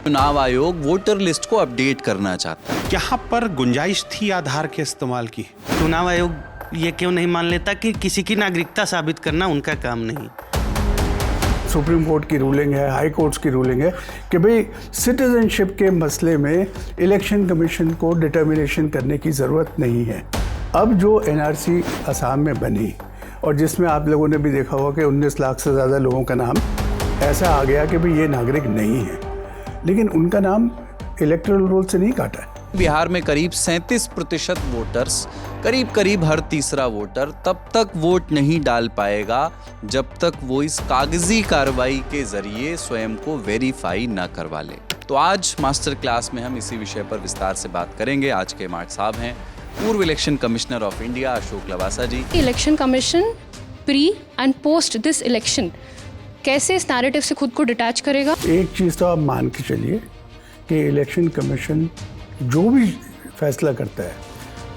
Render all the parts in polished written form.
चुनाव आयोग voter list को अपडेट करना चाहता है। यहाँ पर गुंजाइश थी आधार के इस्तेमाल की। चुनाव आयोग ये क्यों नहीं मान लेता कि किसी की नागरिकता साबित करना उनका काम नहीं। सुप्रीम कोर्ट की रूलिंग है, हाई कोर्ट्स की रूलिंग है कि भाई सिटीजनशिप के मसले में इलेक्शन कमीशन को डिटर्मिनेशन करने की ज़रूरत नहीं है। अब जो एनआरसी असम में बनी और जिसमें आप लोगों ने भी देखा होगा कि 19 लाख से ज़्यादा लोगों का नाम ऐसा आ गया कि भाई ये नागरिक नहीं है, लेकिन उनका नाम इलेक्टोरल रोल से नहीं काटा है। बिहार में करीब 37% वोटर्स, करीब हर तीसरा वोटर तब तक वोट नहीं डाल पाएगा जब तक वो इस कागजी कार्रवाई के जरिए स्वयं को वेरीफाई न करवा ले। तो आज मास्टर क्लास में हम इसी विषय पर विस्तार से बात करेंगे। आज के हमारे साहब हैं पूर्व election commissioner of India Ashok Lavasa ji. Election commission pre and post this election कैसे इस नैरेटिव से खुद को डिटैच करेगा? एक चीज़ तो आप मान के चलिए कि इलेक्शन कमीशन जो भी फैसला करता है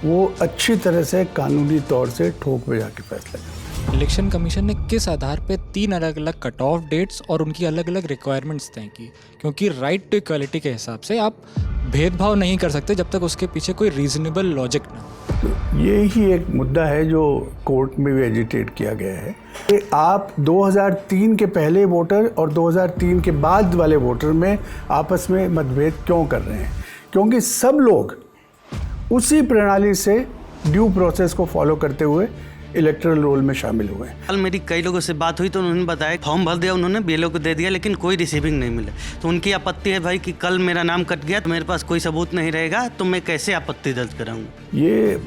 वो अच्छी तरह से कानूनी तौर से ठोक बजा के फैसला करता है। इलेक्शन कमीशन ने किस आधार पे 3 अलग अलग कट ऑफ डेट्स और उनकी अलग अलग रिक्वायरमेंट्स तय की? क्योंकि राइट टू इक्वालिटी के हिसाब से आप भेदभाव नहीं कर सकते जब तक उसके पीछे कोई रीजनेबल लॉजिक ना हो। तो ये ही एक मुद्दा है जो कोर्ट में भी एजिटेट किया गया है कि आप 2003 के पहले वोटर और 2003 के बाद वाले वोटर में आपस में मतभेद क्यों कर रहे हैं? क्योंकि सब लोग उसी प्रणाली से ड्यू प्रोसेस को फॉलो करते हुए इलेक्टोरल रोल में शामिल हुए। कल मेरी कई लोगों से बात हुई तो उन्होंने बताया फॉर्म भर दिया, उन्होंने बीएलओ को दे दिया, लेकिन कोई रिसीविंग नहीं मिला। तो उनकी आपत्ति है भाई कि कल मेरा नाम कट गया तो मेरे पास कोई सबूत नहीं रहेगा तो मैं कैसे आपत्ति दर्ज कराऊंगा। ये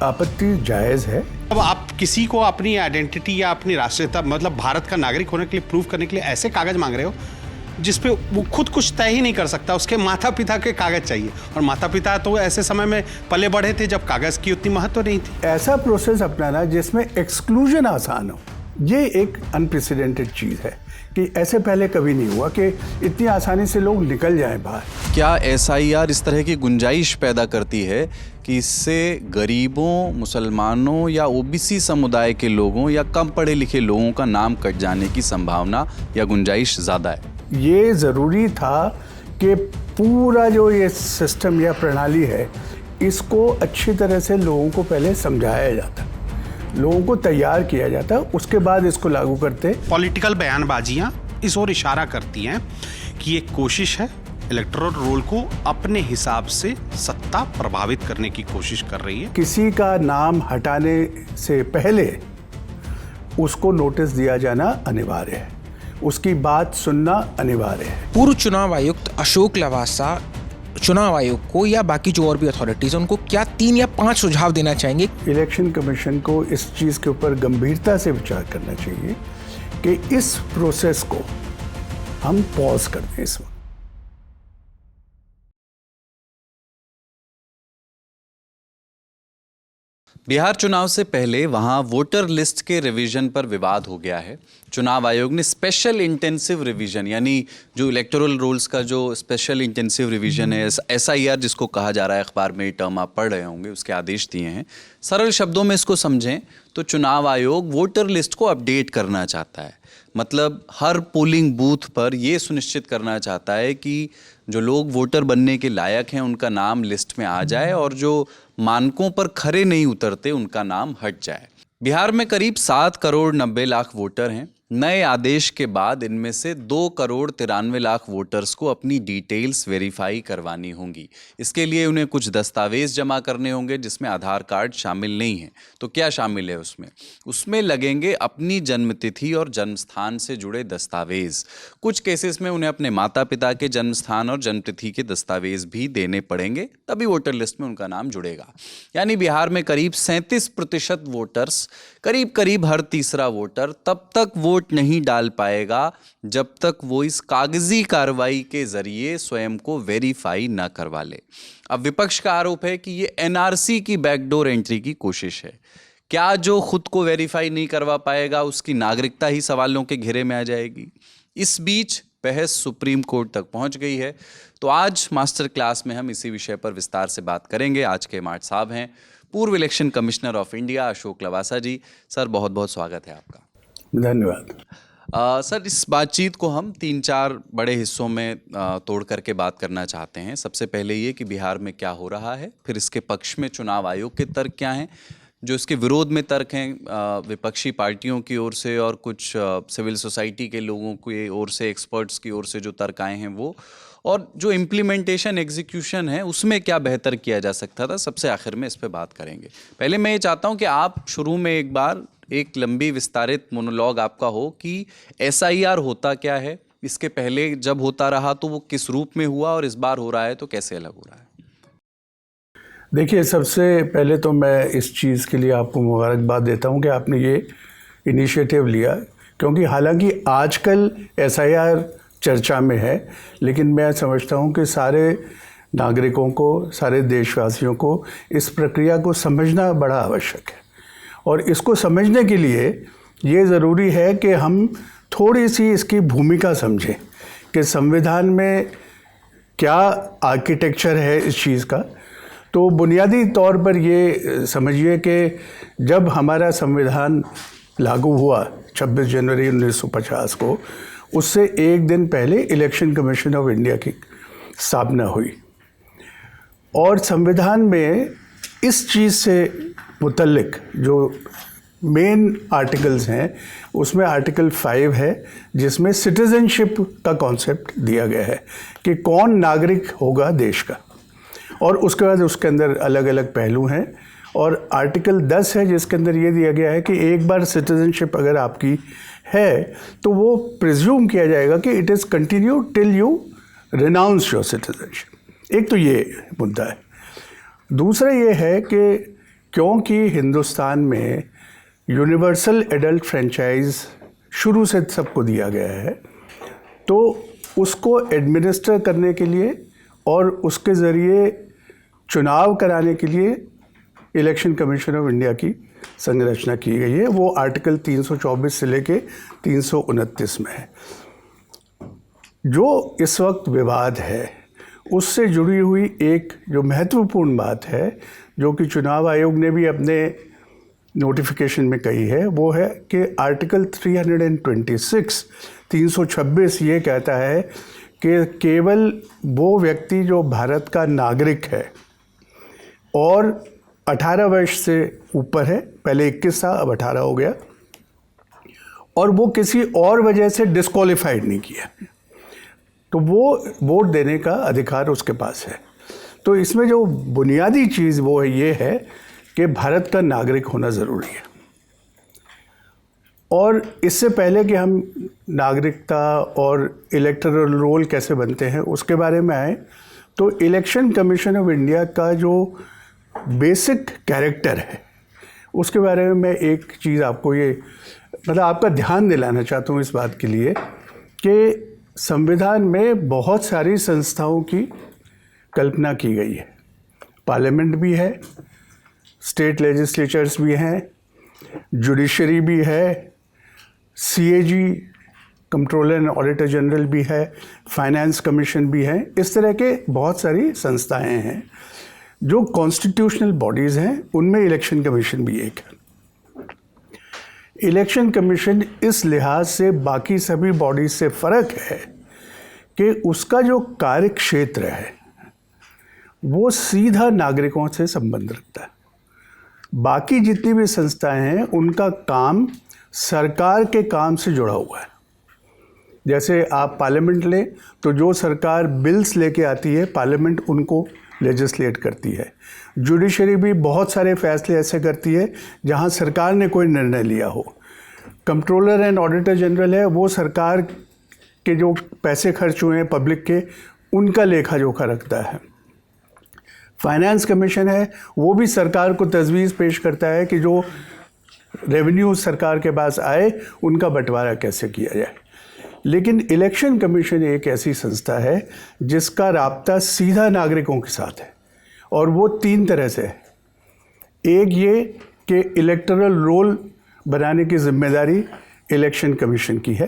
आपत्ति जायज़ है। अब आप किसी को अपनी आइडेंटिटी या अपनी राष्ट्रीयता मतलब भारत का नागरिक होने के लिए प्रूव करने के लिए ऐसे कागज मांग रहे हो जिसपे वो खुद कुछ तय ही नहीं कर सकता, उसके माता पिता के कागज चाहिए। और माता पिता तो ऐसे समय में पले बढ़े थे जब कागज की उतनी महत्व नहीं थी। ऐसा प्रोसेस अपनाना जिसमें एक्सक्लूजन आसान हो, ये एक अनप्रेसिडेंटेड चीज़ है कि ऐसे पहले कभी नहीं हुआ कि इतनी आसानी से लोग निकल जाएं बाहर। क्या एसआईआर इस तरह की गुंजाइश पैदा करती है कि इससे गरीबों, मुसलमानों या ओबीसी समुदाय के लोगों या कम पढ़े लिखे लोगों का नाम कट जाने की संभावना या गुंजाइश ज़्यादा है? ये ज़रूरी था कि पूरा जो ये सिस्टम या प्रणाली है इसको अच्छी तरह से लोगों को पहले समझाया जाता, लोगों को तैयार किया जाता, उसके बाद इसको लागू करते। पॉलिटिकल बयानबाजियां इस ओर इशारा करती हैं कि एक कोशिश है इलेक्टोरल रोल को अपने हिसाब से सत्ता प्रभावित करने की कोशिश कर रही है। किसी का नाम हटाने से पहले उसको नोटिस दिया जाना अनिवार्य है, उसकी बात सुनना अनिवार्य है। पूर्व चुनाव आयुक्त अशोक लवासा चुनाव आयोग को या बाकी जो और भी अथॉरिटीज उनको क्या 3 या 5 सुझाव देना चाहेंगे? इलेक्शन कमीशन को इस चीज़ के ऊपर गंभीरता से विचार करना चाहिए कि इस प्रोसेस को हम पॉज कर दें इस वक्त। बिहार चुनाव से पहले वहां वोटर लिस्ट के रिवीजन पर विवाद हो गया है। चुनाव आयोग ने स्पेशल इंटेंसिव रिवीजन यानी जो इलेक्टोरल रोल्स का जो स्पेशल इंटेंसिव रिवीजन है, एसआईआर जिसको कहा जा रहा है, अखबार में ये टर्म आप पढ़ रहे होंगे, उसके आदेश दिए हैं। सरल शब्दों में इसको समझें तो चुनाव आयोग वोटर लिस्ट को अपडेट करना चाहता है। मतलब हर पोलिंग बूथ पर ये सुनिश्चित करना चाहता है कि जो लोग वोटर बनने के लायक हैं उनका नाम लिस्ट में आ जाए और जो मानकों पर खरे नहीं उतरते उनका नाम हट जाए। बिहार में करीब 7 करोड़ 90 लाख वोटर हैं। नए आदेश के बाद इनमें से 2 करोड़ 93 लाख वोटर्स को अपनी डिटेल्स वेरीफाई करवानी होंगी। इसके लिए उन्हें कुछ दस्तावेज जमा करने होंगे जिसमें आधार कार्ड शामिल नहीं है। तो क्या शामिल है उसमें लगेंगे अपनी जन्मतिथि और जन्मस्थान से जुड़े दस्तावेज। कुछ केसेस में उन्हें अपने माता पिता के जन्मस्थान और जन्मतिथि के दस्तावेज भी देने पड़ेंगे, तभी वोटर लिस्ट में उनका नाम जुड़ेगा। यानी बिहार में करीब 37% वोटर्स, करीब हर तीसरा वोटर तब तक वोट नहीं डाल पाएगा जब तक वो इस कागजी कार्रवाई के जरिए स्वयं को वेरीफाई न करवा ले। अब विपक्ष का आरोप है कि ये एनआरसी की बैकडोर एंट्री की कोशिश है। क्या जो खुद को वेरीफाई नहीं करवा पाएगा उसकी नागरिकता ही सवालों के घेरे में आ जाएगी? इस बीच बहस सुप्रीम कोर्ट तक पहुंच गई है। तो आज मास्टर क्लास में हम इसी विषय पर विस्तार से बात करेंगे। आज के हमारे साहब हैं पूर्व election commissioner of India Ashok Lavasa ji. Sir बहुत बहुत स्वागत है आपका। धन्यवाद। सर, इस बातचीत को हम 3-4 बड़े हिस्सों में तोड़ करके बात करना चाहते हैं। सबसे पहले ये कि बिहार में क्या हो रहा है, फिर इसके पक्ष में चुनाव आयोग के तर्क क्या हैं, जो इसके विरोध में तर्क हैं विपक्षी पार्टियों की ओर से और कुछ सिविल सोसाइटी के लोगों की ओर से, एक्सपर्ट्स की ओर से जो तर्क आए हैं वो, और जो इम्प्लीमेंटेशन एग्जीक्यूशन है उसमें क्या बेहतर किया जा सकता था, सबसे आखिर में इस पे बात करेंगे। पहले मैं ये चाहता हूँ कि आप शुरू में एक बार एक लंबी विस्तारित मोनोलॉग आपका हो कि SIR होता क्या है, इसके पहले जब होता रहा तो वो किस रूप में हुआ और इस बार हो रहा है तो कैसे अलग हो रहा है। देखिए, सबसे पहले तो मैं इस चीज़ के लिए आपको मुबारकबाद देता हूं कि आपने ये इनिशिएटिव लिया, क्योंकि हालांकि आजकल SIR चर्चा में है, लेकिन मैं समझता हूं कि सारे नागरिकों को, सारे देशवासियों को इस प्रक्रिया को समझना बड़ा आवश्यक है। और इसको समझने के लिए ये ज़रूरी है कि हम थोड़ी सी इसकी भूमिका समझें कि संविधान में क्या आर्किटेक्चर है इस चीज़ का। तो बुनियादी तौर पर ये समझिए कि जब हमारा संविधान लागू हुआ 26 जनवरी 1950 को, उससे एक दिन पहले इलेक्शन कमीशन ऑफ इंडिया की स्थापना हुई और संविधान में इस चीज़ से मुतल्लिक जो मेन आर्टिकल्स हैं उसमें आर्टिकल 5 है जिसमें सिटीजनशिप का कॉन्सेप्ट दिया गया है कि कौन नागरिक होगा देश का, और उसके बाद उसके अंदर अलग अलग पहलू हैं। और आर्टिकल 10 है जिसके अंदर ये दिया गया है कि एक बार सिटीजनशिप अगर आपकी है तो वो प्रिज्यूम किया जाएगा कि it is continue till you renounce your citizenship. एक तो ये मुद्दा है। दूसरा ये है कि क्योंकि हिंदुस्तान में यूनिवर्सल एडल्ट फ्रेंचाइज शुरू से सबको दिया गया है, तो उसको एडमिनिस्टर करने के लिए और उसके ज़रिए चुनाव कराने के लिए इलेक्शन कमीशन ऑफ इंडिया की संरचना की गई है। वो आर्टिकल 324 से लेके 329 में है। जो इस वक्त विवाद है उससे जुड़ी हुई एक जो महत्वपूर्ण बात है, जो कि चुनाव आयोग ने भी अपने नोटिफिकेशन में कही है, वो है कि आर्टिकल 326 ये कहता है कि केवल वो व्यक्ति जो भारत का नागरिक है और 18 वर्ष से ऊपर है, पहले 21 था अब 18 हो गया, और वो किसी और वजह से डिस्क्वालीफाइड नहीं किया, तो वो वोट देने का अधिकार उसके पास है। तो इसमें जो बुनियादी चीज़ वो है ये है कि भारत का नागरिक होना ज़रूरी है। और इससे पहले कि हम नागरिकता और इलेक्टोरल रोल कैसे बनते हैं उसके बारे में आए, तो इलेक्शन कमीशन ऑफ इंडिया का जो बेसिक कैरेक्टर है उसके बारे में मैं एक चीज़ आपको ये मतलब आपका ध्यान दिलाना चाहता हूँ इस बात के लिए कि संविधान में बहुत सारी संस्थाओं की कल्पना की गई है। पार्लियामेंट भी है, स्टेट लेजिस्लेचर्स भी हैं, जुडिशरी भी है, CAG controller and auditor general भी है, फाइनेंस कमीशन भी है। इस तरह के बहुत सारी संस्थाएं हैं जो कॉन्स्टिट्यूशनल बॉडीज़ हैं, उनमें इलेक्शन कमीशन भी एक है। इलेक्शन कमीशन इस लिहाज से बाकी सभी बॉडीज से फ़र्क है कि उसका जो कार्य क्षेत्र है वो सीधा नागरिकों से संबंध रखता है। बाकी जितनी भी संस्थाएं हैं उनका काम सरकार के काम से जुड़ा हुआ है। जैसे आप पार्लियामेंट लें तो जो सरकार बिल्स लेके आती है पार्लियामेंट उनको लेजिस्लेट करती है। जुडिशरी भी बहुत सारे फैसले ऐसे करती है जहां सरकार ने कोई निर्णय लिया हो। कंट्रोलर एंड ऑडिटर जनरल है, वो सरकार के जो पैसे खर्च हुए हैं पब्लिक के उनका लेखा जोखा रखता है। फाइनेंस कमीशन है, वो भी सरकार को तजवीज़ पेश करता है कि जो रेवेन्यू सरकार के पास आए उनका बंटवारा कैसे किया जाए। लेकिन इलेक्शन कमीशन एक ऐसी संस्था है जिसका राब्ता सीधा नागरिकों के साथ है, और वो 3 तरह से है। एक ये कि इलेक्टोरल रोल बनाने की जिम्मेदारी इलेक्शन कमीशन की है,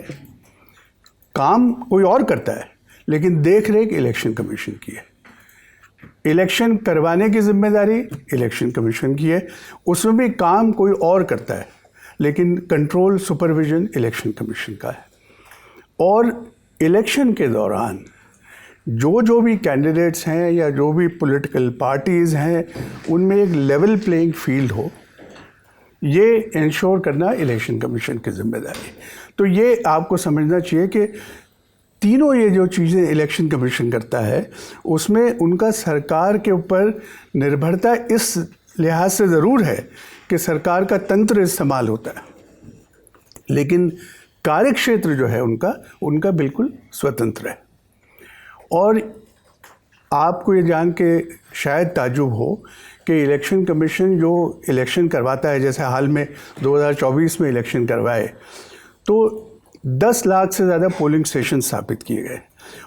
काम कोई और करता है लेकिन देख रेख इलेक्शन कमीशन की है। इलेक्शन करवाने की जिम्मेदारी इलेक्शन कमीशन की है, उसमें भी काम कोई और करता है लेकिन कंट्रोल सुपरविजन इलेक्शन कमीशन का है। और इलेक्शन के दौरान जो भी कैंडिडेट्स हैं या जो भी पॉलिटिकल पार्टीज़ हैं उनमें एक लेवल प्लेइंग फील्ड हो, ये इंश्योर करना इलेक्शन कमीशन की जिम्मेदारी। तो ये आपको समझना चाहिए कि तीनों ये जो चीज़ें इलेक्शन कमीशन करता है उसमें उनका सरकार के ऊपर निर्भरता इस लिहाज से ज़रूर है कि सरकार का तंत्र इस्तेमाल होता है, लेकिन कार्यक्षेत्र जो है उनका बिल्कुल स्वतंत्र है। और आपको ये जान के शायद ताज्जुब हो कि इलेक्शन कमीशन जो इलेक्शन करवाता है, जैसे हाल में 2024 में इलेक्शन करवाए तो 10 लाख से ज़्यादा पोलिंग स्टेशन स्थापित किए गए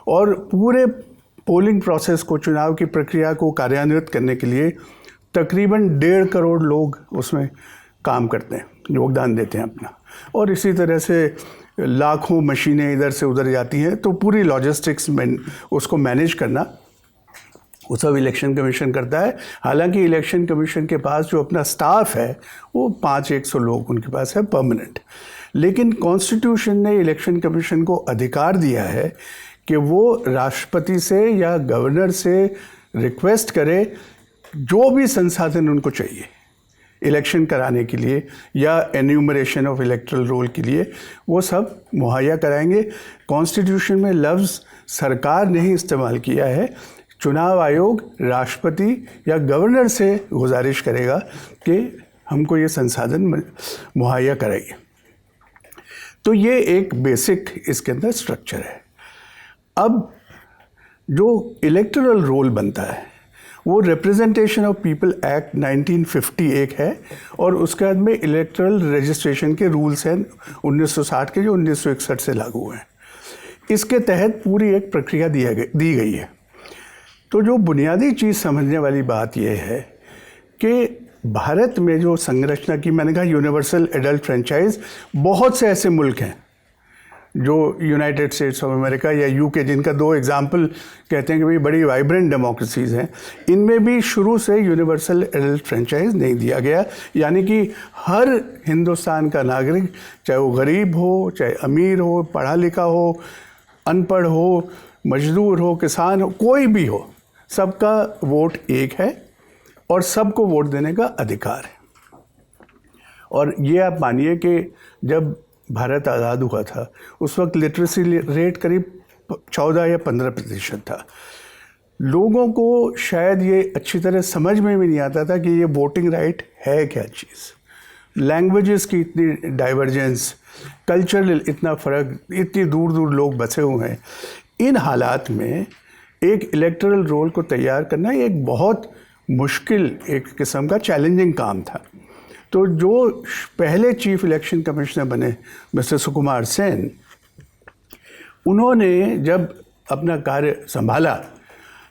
और पूरे पोलिंग प्रोसेस को, चुनाव की प्रक्रिया को कार्यान्वित करने के लिए तकरीबन 1.5 करोड़ लोग उसमें काम करते हैं, योगदान देते हैं अपना। और इसी तरह से लाखों मशीनें इधर से उधर जाती हैं, तो पूरी लॉजिस्टिक्स में उसको मैनेज करना वो सब इलेक्शन कमीशन करता है। हालांकि इलेक्शन कमीशन के पास जो अपना स्टाफ है वो 500-100 लोग उनके पास है परमानेंट, लेकिन कॉन्स्टिट्यूशन ने इलेक्शन कमीशन को अधिकार दिया है कि वो राष्ट्रपति से या गवर्नर से रिक्वेस्ट करे जो भी संसाधन उनको चाहिए इलेक्शन कराने के लिए या एन्यूमरेशन ऑफ इलेक्टरल रोल के लिए, वो सब मुहैया कराएंगे। कॉन्स्टिट्यूशन में लफ्ज़ सरकार नहीं इस्तेमाल किया है, चुनाव आयोग राष्ट्रपति या गवर्नर से गुजारिश करेगा कि हमको ये संसाधन मुहैया कराइए। तो ये एक बेसिक इसके अंदर स्ट्रक्चर है। अब जो इलेक्टोरल रोल बनता है वो रिप्रेजेंटेशन ऑफ पीपल एक्ट 1950 एक है और उसके बाद में इलेक्टोरल रजिस्ट्रेशन के रूल्स हैं 1960 के जो 1961 से लागू हुए हैं। इसके तहत पूरी एक प्रक्रिया दी गई है। तो जो बुनियादी चीज़ समझने वाली बात यह है कि भारत में जो संरचना की, मैंने कहा यूनिवर्सल एडल्ट फ्रेंचाइज, बहुत से ऐसे मुल्क हैं जो यूनाइटेड स्टेट्स ऑफ अमेरिका या यूके, जिनका 2 एग्जाम्पल कहते हैं कि भाई बड़ी वाइब्रेंट डेमोक्रेसीज़ हैं, इनमें भी शुरू से यूनिवर्सल एडल्ट फ्रेंचाइज नहीं दिया गया। यानी कि हर हिंदुस्तान का नागरिक, चाहे वो गरीब हो, चाहे अमीर हो, पढ़ा लिखा हो, अनपढ़ हो, मजदूर हो, किसान हो, कोई भी हो, सबका वोट एक है और सबको वोट देने का अधिकार है। और ये आप मानिए कि जब भारत आज़ाद हुआ था उस वक्त लिटरेसी रेट करीब 14 या 15% था। लोगों को शायद ये अच्छी तरह समझ में भी नहीं आता था कि ये वोटिंग राइट है क्या चीज़। लैंग्वेजेस की इतनी डाइवर्जेंस, कल्चरल इतना फ़र्क, इतनी दूर दूर लोग बसे हुए हैं। इन हालात में एक इलेक्टोरल रोल को तैयार करना एक बहुत मुश्किल, एक किस्म का चैलेंजिंग काम था। तो जो पहले चीफ इलेक्शन कमिश्नर बने मिस्टर सुकुमार सेन, उन्होंने जब अपना कार्य संभाला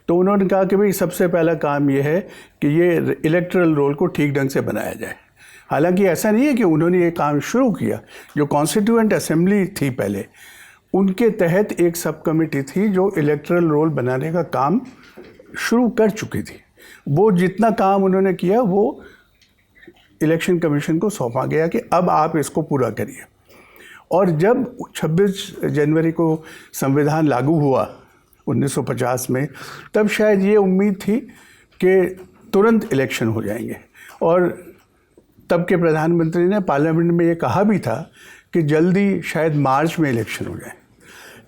तो उन्होंने कहा कि भाई सबसे पहला काम ये है कि ये इलेक्टोरल रोल को ठीक ढंग से बनाया जाए। हालांकि ऐसा नहीं है कि उन्होंने ये काम शुरू किया, जो कॉन्स्टिट्यूएंट असेंबली थी पहले, उनके तहत एक सब कमेटी थी जो इलेक्टोरल रोल बनाने का काम शुरू कर चुकी थी। वो जितना काम उन्होंने किया वो इलेक्शन कमीशन को सौंपा गया कि अब आप इसको पूरा करिए। और जब 26 जनवरी को संविधान लागू हुआ 1950 में, तब शायद ये उम्मीद थी कि तुरंत इलेक्शन हो जाएंगे। और तब के प्रधानमंत्री ने पार्लियामेंट में ये कहा भी था कि जल्दी शायद मार्च में इलेक्शन हो जाए।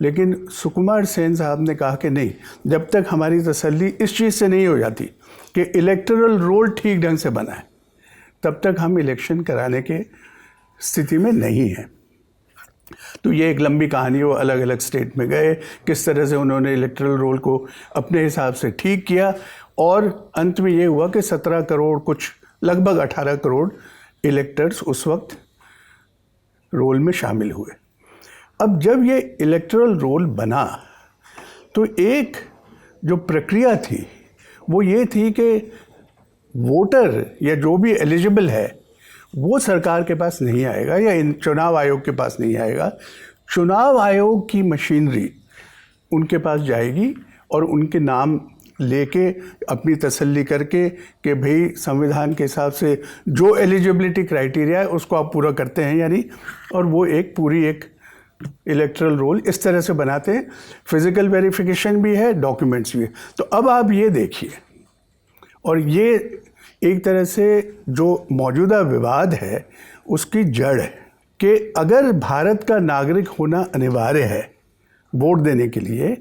लेकिन सुकुमार सेन साहब ने कहा कि नहीं, जब तक हमारी तसल्ली इस चीज़ से नहीं हो जाती कि इलेक्टोरल रोल ठीक ढंग से बना है, तब तक हम इलेक्शन कराने के स्थिति में नहीं हैं। तो ये एक लंबी कहानी, वो अलग अलग स्टेट में गए, किस तरह से उन्होंने इलेक्टोरल रोल को अपने हिसाब से ठीक किया और अंत में ये हुआ कि 17 करोड़, कुछ लगभग 18 करोड़ इलेक्टर्स उस वक्त रोल में शामिल हुए। अब जब ये इलेक्टोरल रोल बना तो एक जो प्रक्रिया थी वो ये थी कि वोटर या जो भी एलिजिबल है वो सरकार के पास नहीं आएगा या चुनाव आयोग के पास नहीं आएगा। चुनाव आयोग की मशीनरी उनके पास जाएगी और उनके नाम लेके अपनी तसल्ली करके कि भाई संविधान के हिसाब से जो एलिजिबिलिटी क्राइटेरिया है उसको आप पूरा करते हैं यानी, और वो एक पूरी एक इलेक्टरल रोल इस तरह से बनाते हैं, फिजिकल वेरिफिकेशन भी है, डॉक्यूमेंट्स भी है। तो अब आप ये देखिए, और ये एक तरह से जो मौजूदा विवाद है उसकी जड़ है कि अगर भारत का नागरिक होना अनिवार्य है वोट देने के लिए,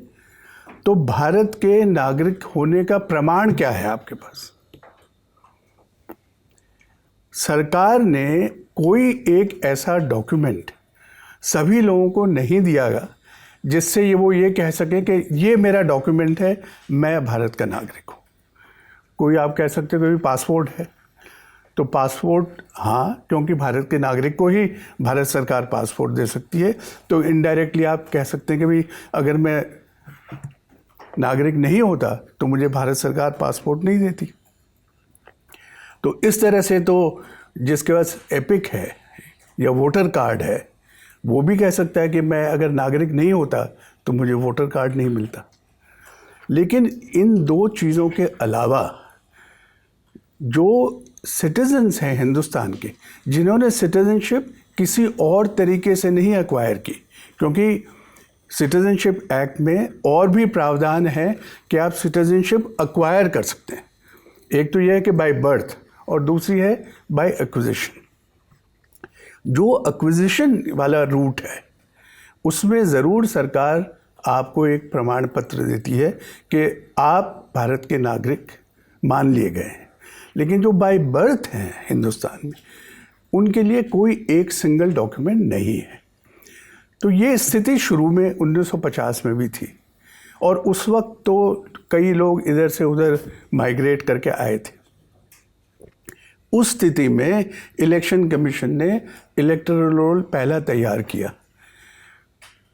तो भारत के नागरिक होने का प्रमाण क्या है आपके पास? सरकार ने कोई एक ऐसा डॉक्यूमेंट सभी लोगों को नहीं दियागा जिससे वो ये कह सके कि ये मेरा डॉक्यूमेंट है, मैं भारत का नागरिक हूँ। कोई आप कह सकते हो कि पासपोर्ट है, तो पासपोर्ट हाँ, क्योंकि भारत के नागरिक को ही भारत सरकार पासपोर्ट दे सकती है, तो इनडायरेक्टली आप कह सकते हैं कि भाई अगर मैं नागरिक नहीं होता तो मुझे भारत सरकार पासपोर्ट नहीं देती। तो इस तरह से तो जिसके पास एपिक है या वोटर कार्ड है वो भी कह सकता है कि मैं अगर नागरिक नहीं होता तो मुझे वोटर कार्ड नहीं मिलता। लेकिन इन दो चीज़ों के अलावा जो सिटीजन्स हैं हिंदुस्तान के, जिन्होंने सिटीजनशिप किसी और तरीके से नहीं एक्वायर की, क्योंकि सिटीजनशिप एक्ट में और भी प्रावधान है कि आप सिटीजनशिप एक्वायर कर सकते हैं। एक तो यह है कि बाय बर्थ और दूसरी है बाय एक्विजिशन। जो एक्विजिशन वाला रूट है उसमें ज़रूर सरकार आपको एक प्रमाण पत्र देती है कि आप भारत के नागरिक मान लिए गए हैं। लेकिन जो बाय बर्थ हैं हिंदुस्तान में, उनके लिए कोई एक सिंगल डॉक्यूमेंट नहीं है। तो ये स्थिति शुरू में 1950 में भी थी, और उस वक्त तो कई लोग इधर से उधर माइग्रेट करके आए थे। उस स्थिति में इलेक्शन कमीशन ने इलेक्टोरल रोल पहला तैयार किया,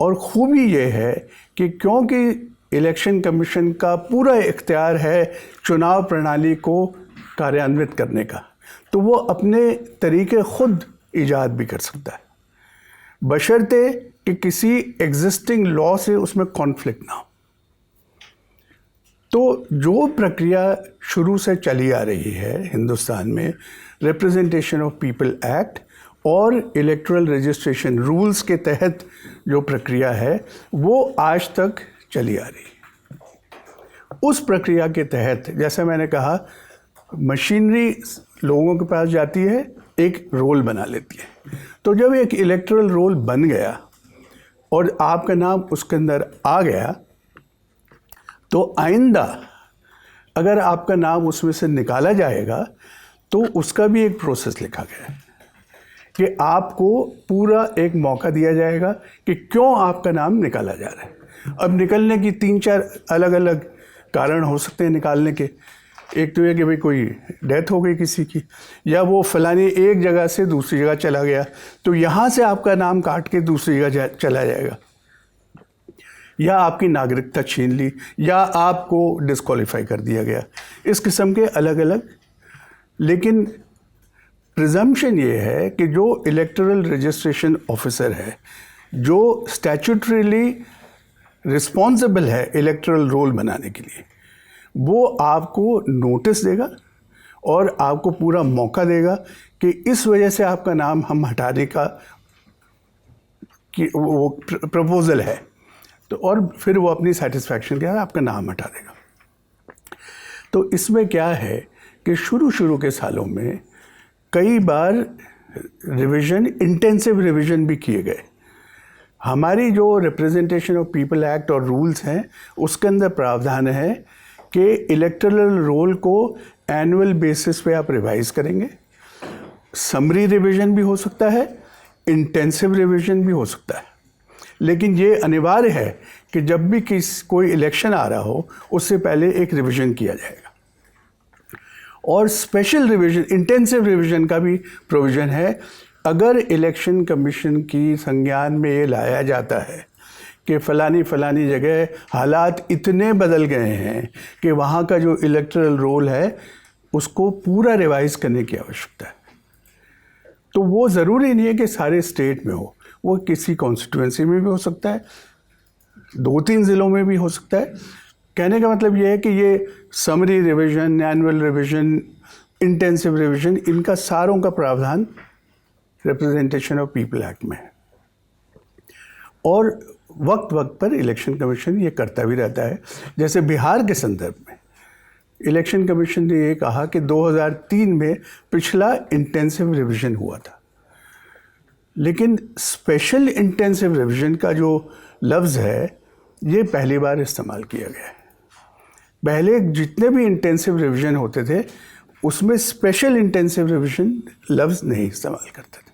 और खूबी ये है कि क्योंकि इलेक्शन कमीशन का पूरा इख्तियार है चुनाव प्रणाली को कार्यान्वित करने का, तो वो अपने तरीके खुद ईजाद भी कर सकता है, बशर्ते कि किसी एग्जिस्टिंग लॉ से उसमें कॉन्फ्लिक्ट ना हो। तो जो प्रक्रिया शुरू से चली आ रही है हिंदुस्तान में, रिप्रेजेंटेशन ऑफ पीपल एक्ट और इलेक्टोरल रजिस्ट्रेशन रूल्स के तहत जो प्रक्रिया है वो आज तक चली आ रही है। उस प्रक्रिया के तहत जैसा मैंने कहा, मशीनरी लोगों के पास जाती है, एक रोल बना लेती है। तो जब एक इलेक्टोरल रोल बन गया और आपका नाम उसके अंदर आ गया, तो आइंदा अगर आपका नाम उसमें से निकाला जाएगा तो उसका भी एक प्रोसेस लिखा गया है कि आपको पूरा एक मौका दिया जाएगा कि क्यों आपका नाम निकाला जा रहा है। अब निकलने की 3-4 अलग अलग कारण हो सकते हैं निकालने के। एक तो ये कि भाई कोई डेथ हो गई किसी की, या वो फलानी एक जगह से दूसरी जगह चला गया, तो यहाँ से आपका नाम काट के दूसरी जगह चला जाएगा, या आपकी नागरिकता छीन ली, या आपको डिस्क्वालीफाई कर दिया गया। इस किस्म के अलग अलग। लेकिन प्रिजम्पशन ये है कि जो इलेक्टोरल रजिस्ट्रेशन ऑफिसर है, जो स्टैट्यूटरीली रिस्पॉन्सिबल है इलेक्टोरल रोल बनाने के लिए, वो आपको नोटिस देगा और आपको पूरा मौका देगा कि इस वजह से आपका नाम हम हटाने का कि वो प्रपोज़ल है, तो और फिर वो अपनी सेटिस्फैक्शन के साथ आपका नाम हटा देगा। तो इसमें क्या है कि शुरू के सालों में कई बार रिवीजन, इंटेंसिव रिवीजन भी किए गए। हमारी जो रिप्रेजेंटेशन ऑफ पीपल एक्ट और रूल्स हैं उसके अंदर प्रावधान है कि इलेक्टोरल रोल को एनुअल बेसिस पे आप रिवाइज करेंगे। समरी रिवीजन भी हो सकता है, इंटेंसिव रिवीजन भी हो सकता है, लेकिन ये अनिवार्य है कि जब भी कोई इलेक्शन आ रहा हो उससे पहले एक रिवीजन किया जाएगा। और स्पेशल रिवीजन, इंटेंसिव रिवीजन का भी प्रोविज़न है। अगर इलेक्शन कमीशन की संज्ञान में ये लाया जाता है कि फ़लानी जगह हालात इतने बदल गए हैं कि वहाँ का जो इलेक्टोरल रोल है उसको पूरा रिवाइज करने की आवश्यकता है, तो वो ज़रूरी नहीं है कि सारे स्टेट में हो, वो किसी कॉन्स्टिट्यूंसी में भी हो सकता है, 2-3 ज़िलों में भी हो सकता है। कहने का मतलब ये है कि ये summary revision, annual revision, intensive revision, इनका सारों का प्रावधान रिप्रेजेंटेशन ऑफ पीपल एक्ट में है। और वक्त वक्त पर इलेक्शन कमीशन ये करता भी रहता है। जैसे बिहार के संदर्भ में इलेक्शन कमीशन ने ये कहा कि 2003 में पिछला इंटेंसिव रिवीजन हुआ था, लेकिन स्पेशल इंटेंसिव रिवीजन का जो लफ्ज़ है ये पहली बार इस्तेमाल किया गया है। पहले जितने भी इंटेंसिव रिवीजन होते थे उसमें स्पेशल इंटेंसिव रिवीजन लफ्ज़ नहीं इस्तेमाल करते थे।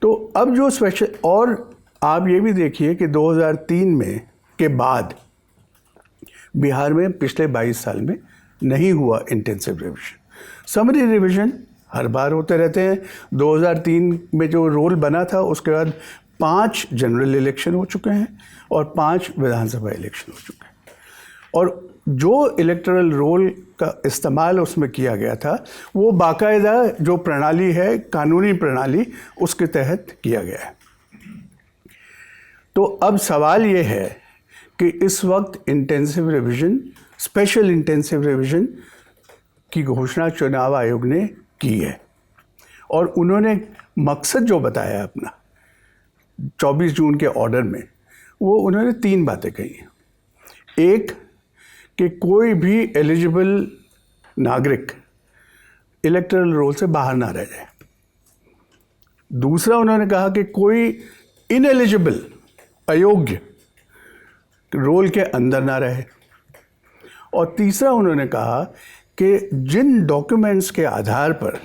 तो अब जो स्पेशल, और आप ये भी देखिए कि 2003 में के बाद बिहार में पिछले 22 साल में नहीं हुआ इंटेंसिव रिवीजन। समरी रिवीजन हर बार होते रहते हैं। 2003 में जो रोल बना था उसके बाद 5 जनरल इलेक्शन हो चुके हैं और 5 विधानसभा इलेक्शन हो चुके हैं, और जो इलेक्टोरल रोल का इस्तेमाल उसमें किया गया था वो बाकायदा जो प्रणाली है, कानूनी प्रणाली, उसके तहत किया गया है। तो अब सवाल ये है कि इस वक्त intensive revision, special intensive revision की घोषणा चुनाव आयोग ने की है, और उन्होंने मकसद जो बताया अपना 24 जून के ऑर्डर में, वो उन्होंने 3 बातें कही हैं। एक, कि कोई भी एलिजिबल नागरिक इलेक्टोरल रोल से बाहर ना रह जाए। दूसरा, उन्होंने कहा कि कोई इनएलिजिबल, अयोग्य, रोल के अंदर ना रहे। और तीसरा, उन्होंने कहा कि जिन डॉक्यूमेंट्स के आधार पर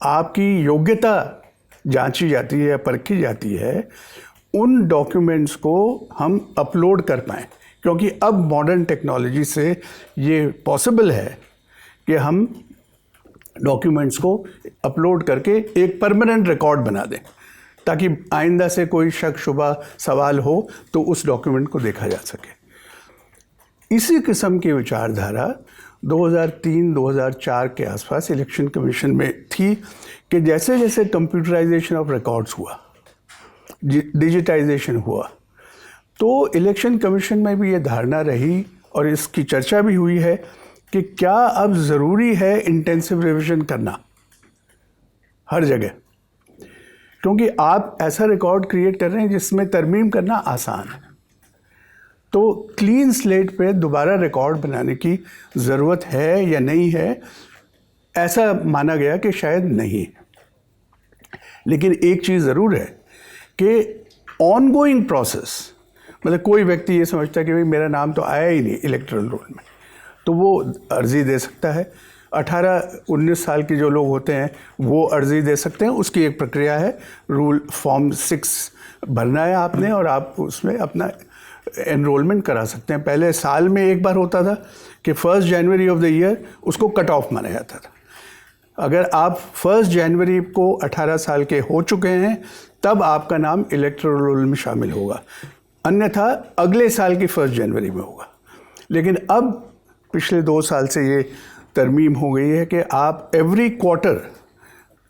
आपकी योग्यता जांची जाती है या परखी जाती है, उन डॉक्यूमेंट्स को हम अपलोड कर पाएँ, क्योंकि अब मॉडर्न टेक्नोलॉजी से ये पॉसिबल है कि हम डॉक्यूमेंट्स को अपलोड करके एक परमानेंट रिकॉर्ड बना दें, ताकि आइंदा से कोई शक शुबा सवाल हो तो उस डॉक्यूमेंट को देखा जा सके। इसी किस्म की विचारधारा 2003-2004 के आसपास इलेक्शन कमीशन में थी कि जैसे जैसे कंप्यूटराइजेशन ऑफ रिकॉर्ड्स हुआ, डिजिटाइजेशन हुआ, तो इलेक्शन कमीशन में भी ये धारणा रही और इसकी चर्चा भी हुई है कि क्या अब ज़रूरी है इंटेंसिव रिवीजन करना हर जगह, क्योंकि आप ऐसा रिकॉर्ड क्रिएट कर रहे हैं जिसमें तरमीम करना आसान है। तो क्लीन स्लेट पे दोबारा रिकॉर्ड बनाने की ज़रूरत है या नहीं है, ऐसा माना गया कि शायद नहीं। लेकिन एक चीज़ ज़रूर है कि ऑनगोइंग प्रोसेस, मतलब कोई व्यक्ति ये समझता है कि भाई मेरा नाम तो आया ही नहीं इलेक्टोरल रोल में, तो वो अर्ज़ी दे सकता है। 18-19 साल के जो लोग होते हैं वो अर्ज़ी दे सकते हैं। उसकी एक प्रक्रिया है, रूल फॉर्म 6 भरना है आपने, और आप उसमें अपना एनरोलमेंट करा सकते हैं। पहले साल में एक बार होता था कि 1 जनवरी ऑफ द ईयर उसको कट ऑफ माना जाता था। अगर आप 1 जनवरी को 18 साल के हो चुके हैं तब आपका नाम इलेक्टोरल रोल में शामिल होगा, अन्यथा अगले साल की 1 जनवरी में होगा। लेकिन अब पिछले 2 साल से ये तरमीम हो गई है कि आप एवरी क्वार्टर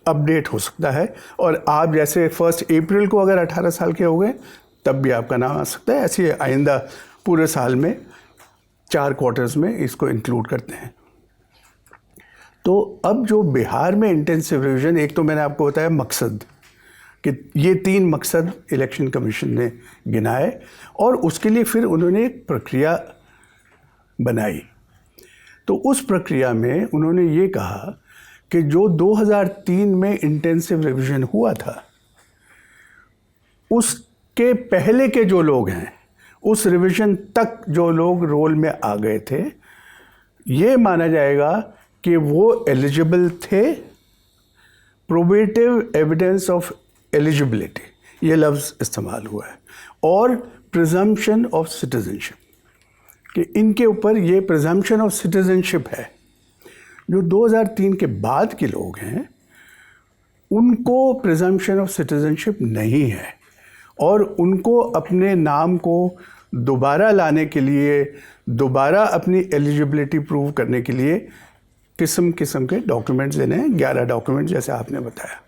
अपडेट हो सकता है, और आप जैसे 1 अप्रैल को अगर 18 साल के हो गए तब भी आपका नाम आ सकता है। ऐसे आइंदा पूरे साल में 4 क्वार्टर्स में इसको इंक्लूड करते हैं। तो अब जो बिहार में इंटेंसिव रिवीजन, एक तो मैंने आपको बताया मकसद, कि ये 3 मकसद इलेक्शन कमीशन ने गिनाए, और उसके लिए फिर उन्होंने एक प्रक्रिया बनाई। तो उस प्रक्रिया में उन्होंने ये कहा कि जो 2003 में इंटेंसिव रिवीजन हुआ था, उसके पहले के जो लोग हैं, उस रिवीजन तक जो लोग रोल में आ गए थे, ये माना जाएगा कि वो एलिजिबल थे। प्रोबेटिव एविडेंस ऑफ एलिजिबिलिटी, ये लफ्ज़ इस्तेमाल हुआ है, और प्रिजम्पशन ऑफ सिटीजनशिप, कि इनके ऊपर ये प्रिजम्पशन ऑफ सिटीजनशिप है। जो 2003 के बाद के लोग हैं उनको प्रिजम्पशन ऑफ सिटीजनशिप नहीं है, और उनको अपने नाम को दोबारा लाने के लिए, दोबारा अपनी एलिजिबिलिटी प्रूव करने के लिए किस्म किस्म के डॉक्यूमेंट्स देने हैं, 11 डॉक्यूमेंट जैसे आपने बताया।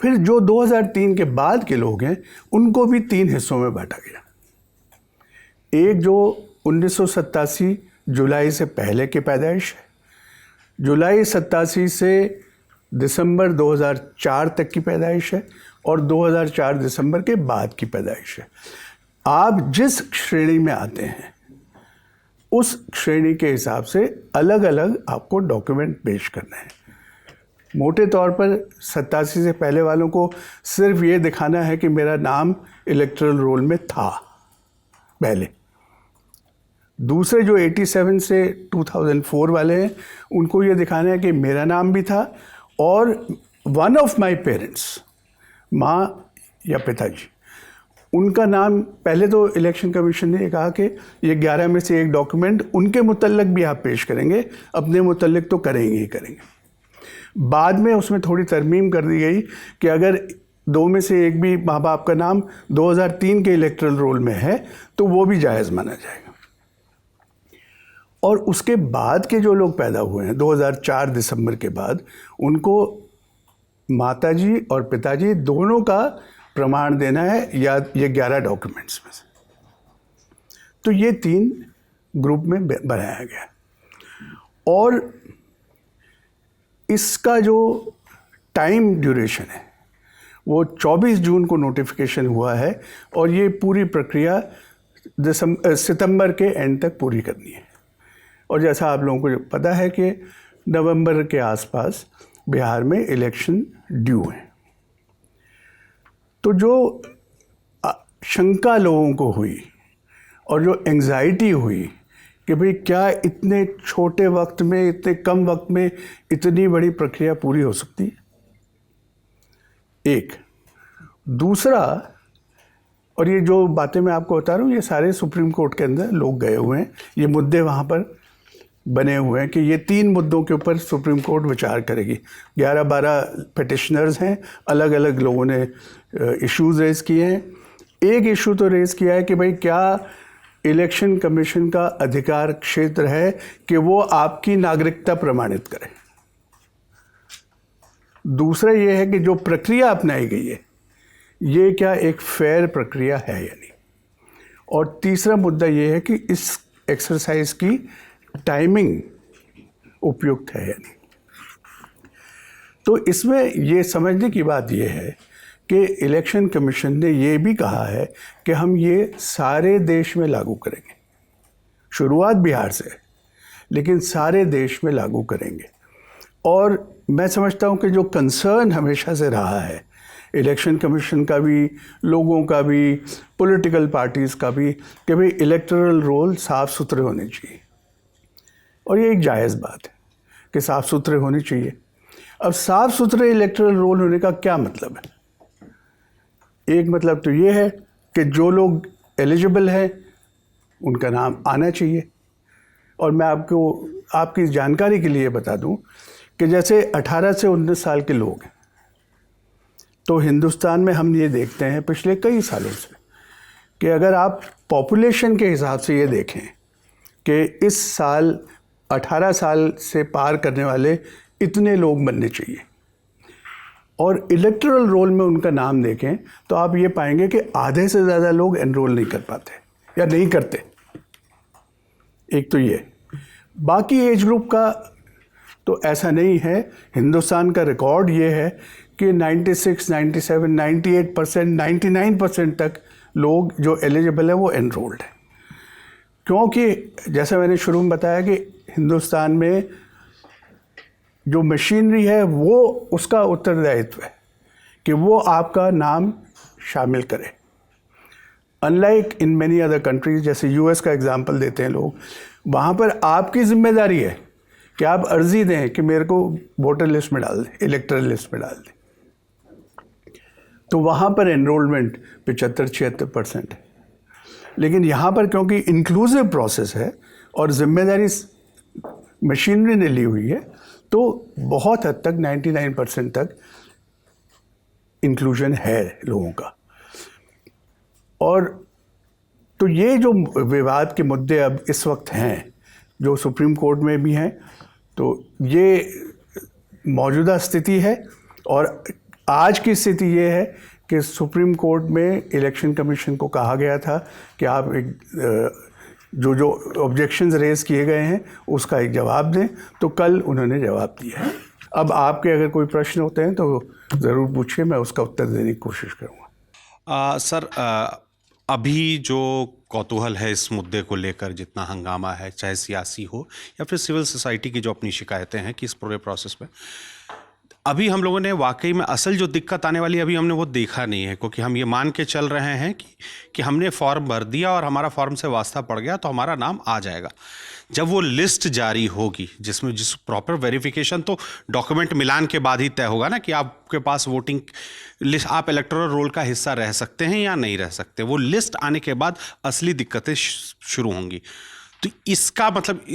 फिर जो 2003 के बाद के लोग हैं उनको भी 3 हिस्सों में बांटा गया। एक जो 1987 जुलाई से पहले की पैदाइश है, जुलाई 87 से दिसंबर 2004 तक की पैदाइश है, और 2004 दिसंबर के बाद की पैदाइश है। आप जिस श्रेणी में आते हैं उस श्रेणी के हिसाब से अलग अलग आपको डॉक्यूमेंट पेश करने हैं। मोटे तौर पर 87 से पहले वालों को सिर्फ ये दिखाना है कि मेरा नाम इलेक्टोरल रोल में था पहले। दूसरे जो 87 से 2004 वाले हैं उनको ये दिखाना है कि मेरा नाम भी था और वन ऑफ माय पेरेंट्स, माँ या पिताजी, उनका नाम। पहले तो इलेक्शन कमीशन ने कहा कि ये 11 में से एक डॉक्यूमेंट उनके मुतल्लिक भी आप पेश करेंगे, अपने मुतल्लिक तो करेंगे ही करेंगे। बाद में उसमें थोड़ी तरमीम कर दी गई कि अगर 2 में से एक भी माँ बाप का नाम 2003 के इलेक्टोरल रोल में है तो वो भी जायज़ माना जाएगा। और उसके बाद के जो लोग पैदा हुए हैं 2004 दिसंबर के बाद, उनको माताजी और पिताजी दोनों का प्रमाण देना है, या ये 11 डॉक्यूमेंट्स में से। तो ये 3 ग्रुप में बनाया गया और इसका जो टाइम ड्यूरेशन है वो 24 जून को नोटिफिकेशन हुआ है और ये पूरी प्रक्रिया सितंबर के एंड तक पूरी करनी है। और जैसा आप लोगों को पता है कि नवंबर के आसपास बिहार में इलेक्शन ड्यू है। तो जो शंका लोगों को हुई और जो एंग्जाइटी हुई कि भाई क्या इतने छोटे वक्त में, इतने कम वक्त में इतनी बड़ी प्रक्रिया पूरी हो सकती है, एक। दूसरा, और ये जो बातें मैं आपको बता रहा हूँ ये सारे सुप्रीम कोर्ट के अंदर लोग गए हुए हैं, ये मुद्दे वहाँ पर बने हुए हैं कि ये 3 मुद्दों के ऊपर सुप्रीम कोर्ट विचार करेगी। 11-12 पिटिशनर्स हैं, अलग अलग लोगों ने इश्यूज़ रेज़ किए हैं। एक इशू तो रेज़ किया है कि भाई क्या इलेक्शन कमीशन का अधिकार क्षेत्र है कि वो आपकी नागरिकता प्रमाणित करे। दूसरा ये है कि जो प्रक्रिया अपनाई गई है ये क्या एक फेयर प्रक्रिया है या नहीं। और तीसरा मुद्दा ये है कि इस एक्सरसाइज की टाइमिंग उपयुक्त है या नहीं। तो इसमें ये समझने की बात ये है कि इलेक्शन कमीशन ने ये भी कहा है कि हम ये सारे देश में लागू करेंगे। शुरुआत बिहार से, लेकिन सारे देश में लागू करेंगे। और मैं समझता हूँ कि जो कंसर्न हमेशा से रहा है इलेक्शन कमीशन का भी, लोगों का भी, पॉलिटिकल पार्टीज़ का भी, कि भाई इलेक्टोरल रोल साफ़ सुथरे होने चाहिए। और ये एक जायज़ बात है कि साफ़ सुथरे होने चाहिए। अब साफ़ सुथरे इलेक्टोरल रोल होने का क्या मतलब है? एक मतलब तो ये है कि जो लोग एलिजिबल हैं उनका नाम आना चाहिए। और मैं आपको आपकी जानकारी के लिए बता दूं कि जैसे 18 से 19 साल के लोग हैं, तो हिंदुस्तान में हम ये देखते हैं पिछले कई सालों से कि अगर आप पॉपुलेशन के हिसाब से ये देखें कि इस साल 18 साल से पार करने वाले इतने लोग बनने चाहिए और इलेक्टोरल रोल में उनका नाम देखें तो आप ये पाएंगे कि आधे से ज़्यादा लोग एनरोल नहीं कर पाते या नहीं करते। एक तो ये, बाकी एज ग्रुप का तो ऐसा नहीं है। हिंदुस्तान का रिकॉर्ड ये है कि 96, 97, 98%, 99% तक लोग जो एलिजिबल है वो एनरोल्ड है। क्योंकि जैसा मैंने शुरू में बताया कि हिंदुस्तान में जो मशीनरी है वो उसका उत्तरदायित्व है कि वो आपका नाम शामिल करे। Unlike in many other countries, जैसे यूएस का एग्जांपल देते हैं लोग, वहाँ पर आपकी जिम्मेदारी है कि आप अर्जी दें कि मेरे को वोटर लिस्ट में डाल दें, इलेक्टोरल लिस्ट में डाल दें। तो वहाँ पर एनरोलमेंट 75-76% है। लेकिन यहाँ पर क्योंकि इंक्लूसिव प्रोसेस है और जिम्मेदारी मशीनरी ने ली हुई है, तो बहुत हद तक 99% तक इंक्लूजन है लोगों का। और तो ये जो विवाद के मुद्दे अब इस वक्त हैं, जो सुप्रीम कोर्ट में भी हैं, तो ये मौजूदा स्थिति है। और आज की स्थिति ये है कि सुप्रीम कोर्ट में इलेक्शन कमीशन को कहा गया था कि आप एक जो ऑब्जेक्शंस रेज किए गए हैं उसका एक जवाब दें, तो कल उन्होंने जवाब दिया है। अब आपके अगर कोई प्रश्न होते हैं तो ज़रूर पूछिए, मैं उसका उत्तर देने की कोशिश करूँगा। सर, अभी जो कौतूहल है इस मुद्दे को लेकर, जितना हंगामा है, चाहे सियासी हो या फिर सिविल सोसाइटी की जो अपनी शिकायतें हैं कि इस पूरे प्रोसेस में अभी हम लोगों ने वाकई में असल जो दिक्कत आने वाली अभी हमने वो देखा नहीं है, क्योंकि हम ये मान के चल रहे हैं कि हमने फॉर्म भर दिया और हमारा फॉर्म से वास्ता पड़ गया तो हमारा नाम आ जाएगा। जब वो लिस्ट जारी होगी जिस प्रॉपर वेरिफिकेशन तो डॉक्यूमेंट मिलान के बाद ही तय होगा ना कि आपके पास वोटिंग लिस्ट, आप इलेक्टोरल रोल का हिस्सा रह सकते हैं या नहीं रह सकते। वो लिस्ट आने के बाद असली दिक्कतें शुरू होंगी। तो इसका मतलब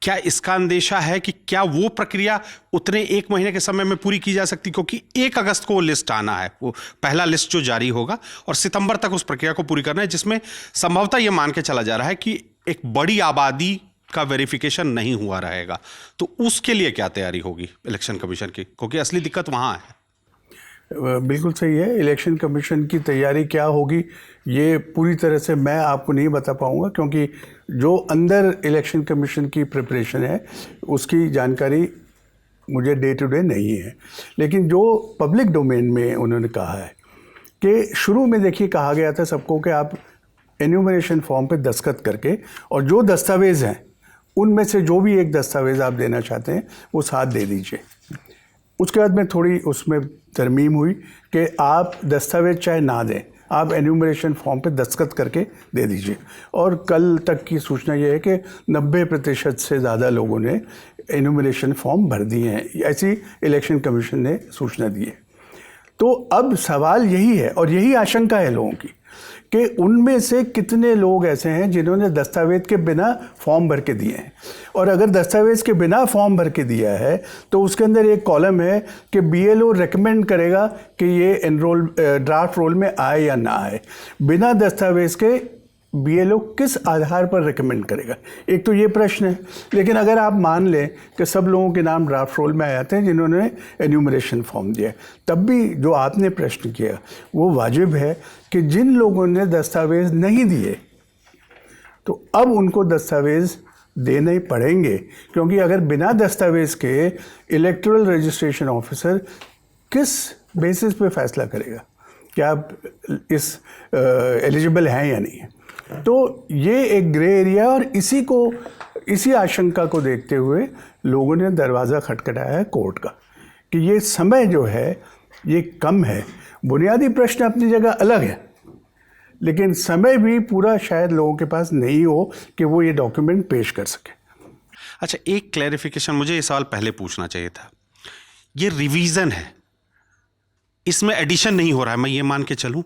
क्या इसका अंदेशा है कि क्या वो प्रक्रिया उतने 1 महीने के समय में पूरी की जा सकती, क्योंकि 1 अगस्त को वो लिस्ट आना है, वो पहला लिस्ट जो जारी होगा, और सितंबर तक उस प्रक्रिया को पूरी करना है, जिसमें संभवतः ये मान के चला जा रहा है कि एक बड़ी आबादी का वेरिफिकेशन नहीं हुआ रहेगा। तो उसके लिए क्या तैयारी होगी इलेक्शन कमीशन की, क्योंकि असली दिक्कत वहाँ है। बिल्कुल सही है। इलेक्शन कमीशन की तैयारी क्या होगी ये पूरी तरह से मैं आपको नहीं बता पाऊंगा, क्योंकि जो अंदर इलेक्शन कमीशन की प्रिपरेशन है उसकी जानकारी मुझे डे टू डे नहीं है। लेकिन जो पब्लिक डोमेन में उन्होंने कहा है कि शुरू में देखिए कहा गया था सबको कि आप एन्यूमरेशन फॉर्म पे दस्तखत करके और जो दस्तावेज़ हैं उनमें से जो भी एक दस्तावेज़ आप देना चाहते हैं वो साथ दे दीजिए। उसके बाद में थोड़ी उसमें तरमीम हुई कि आप दस्तावेज चाहे ना दें, आप एन्यूमरेशन फॉर्म पे दस्तखत करके दे दीजिए। और कल तक की सूचना ये है कि 90% से ज़्यादा लोगों ने एन्यूमरेशन फॉर्म भर दिए हैं, ऐसी इलेक्शन कमीशन ने सूचना दी है। तो अब सवाल यही है और यही आशंका है लोगों की कि उनमें से कितने लोग ऐसे हैं जिन्होंने दस्तावेज के बिना फॉर्म भर के दिए हैं। और अगर दस्तावेज के बिना फॉर्म भर के दिया है तो उसके अंदर एक कॉलम है कि बीएलओ रेकमेंड करेगा कि ये एनरोल ड्राफ्ट रोल में आए या ना आए। बिना दस्तावेज के बीएलओ किस आधार पर रेकमेंड करेगा, एक तो ये प्रश्न है। लेकिन अगर आप मान लें कि सब लोगों के नाम ड्राफ्ट रोल में आ जाते हैं जिन्होंने एन्यूमरेशन फॉर्म दिया, तब भी जो आपने प्रश्न किया वो वाजिब है कि जिन लोगों ने दस्तावेज़ नहीं दिए तो अब उनको दस्तावेज़ देने ही पड़ेंगे, क्योंकि अगर बिना दस्तावेज़ के इलेक्टोरल रजिस्ट्रेशन ऑफिसर किस बेसिस पे फैसला करेगा कि आप इस एलिजिबल हैं या नहीं है। तो ये एक ग्रे एरिया, और इसी आशंका को देखते हुए लोगों ने दरवाज़ा खटखटाया है कोर्ट का कि ये समय जो है ये कम है। बुनियादी प्रश्न अपनी जगह अलग है, लेकिन समय भी पूरा शायद लोगों के पास नहीं हो कि वो ये डॉक्यूमेंट पेश कर सके। अच्छा, एक क्लैरिफिकेशन मुझे ये सवाल पहले पूछना चाहिए था। ये रिवीजन है, इसमें एडिशन नहीं हो रहा है, मैं ये मान के चलूं?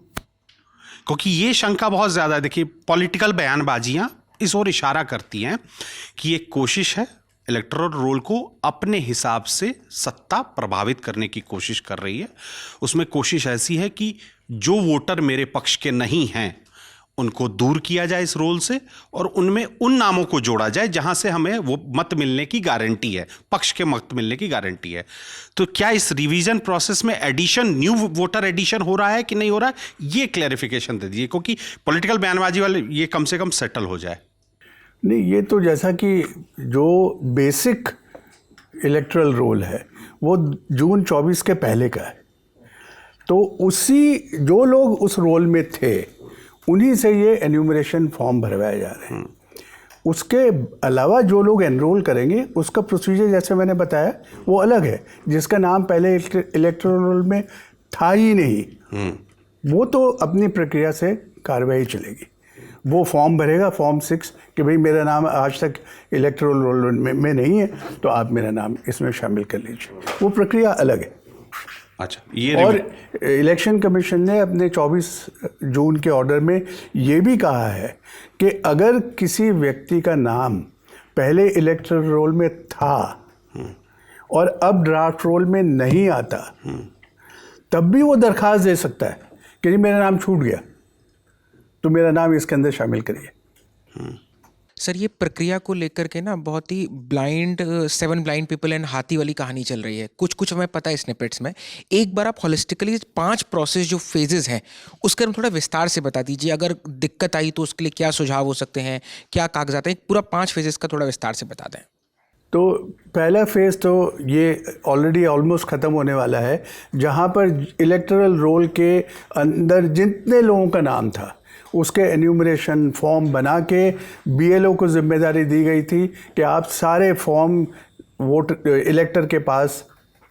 क्योंकि ये शंका बहुत ज़्यादा है। देखिए, पॉलिटिकल बयानबाजियां इस ओर इशारा करती हैं कि एक कोशिश है इलेक्टोरल रोल को अपने हिसाब से सत्ता प्रभावित करने की कोशिश कर रही है। उसमें कोशिश ऐसी है कि जो वोटर मेरे पक्ष के नहीं हैं उनको दूर किया जाए इस रोल से, और उनमें उन नामों को जोड़ा जाए जहां से हमें वो मत मिलने की गारंटी है, पक्ष के मत मिलने की गारंटी है। तो क्या इस रिवीजन प्रोसेस में एडिशन, न्यू वोटर एडिशन हो रहा है कि नहीं हो रहा है, ये क्लैरिफिकेशन दे दीजिए, क्योंकि पॉलिटिकल बयानबाजी वाले ये कम से कम सेटल हो जाए। नहीं, ये तो जैसा कि जो बेसिक इलेक्टोरल रोल है वो जून 24 के पहले का है, तो उसी जो लोग उस रोल में थे उन्हीं से ये एन्यूमरेशन फॉर्म भरवाए जा रहे हैं। उसके अलावा जो लोग एनरोल करेंगे उसका प्रोसीजर जैसे मैंने बताया वो अलग है। जिसका नाम पहले इलेक्टोरल रोल में था ही नहीं, वो तो अपनी प्रक्रिया से कार्रवाई चलेगी। वो फॉर्म भरेगा, फॉर्म 6, कि भाई मेरा नाम आज तक इलेक्टोरल रोल में नहीं है तो आप मेरा नाम इसमें शामिल कर लीजिए। वो प्रक्रिया अलग है। अच्छा, ये और इलेक्शन कमीशन ने अपने 24 जून के ऑर्डर में ये भी कहा है कि अगर किसी व्यक्ति का नाम पहले इलेक्टोरल रोल में था और अब ड्राफ्ट रोल में नहीं आता, तब भी वो दरख्वास्त दे सकता है कि जी मेरा नाम छूट गया तो मेरा नाम इसके अंदर शामिल करिए। सर, ये प्रक्रिया को लेकर के ना बहुत ही ब्लाइंड 7 ब्लाइंड पीपल एंड हाथी वाली कहानी चल रही है। कुछ हमें पता है स्निपेट्स में। एक बार आप होलिस्टिकली 5 प्रोसेस जो फेजेस हैं उसके हम थोड़ा विस्तार से बता दीजिए। अगर दिक्कत आई तो उसके लिए क्या सुझाव हो सकते हैं, क्या कागजात हैं, पूरा 5 फेजेस का थोड़ा विस्तार से बता दें। तो पहला फेज़ तो ये ऑलरेडी ऑलमोस्ट ख़त्म होने वाला है, जहाँ पर इलेक्टोरल रोल के अंदर जितने लोगों का नाम था उसके एन्यूमरेशन फॉर्म बना के बीएलओ को जिम्मेदारी दी गई थी कि आप सारे फॉर्म इलेक्टर के पास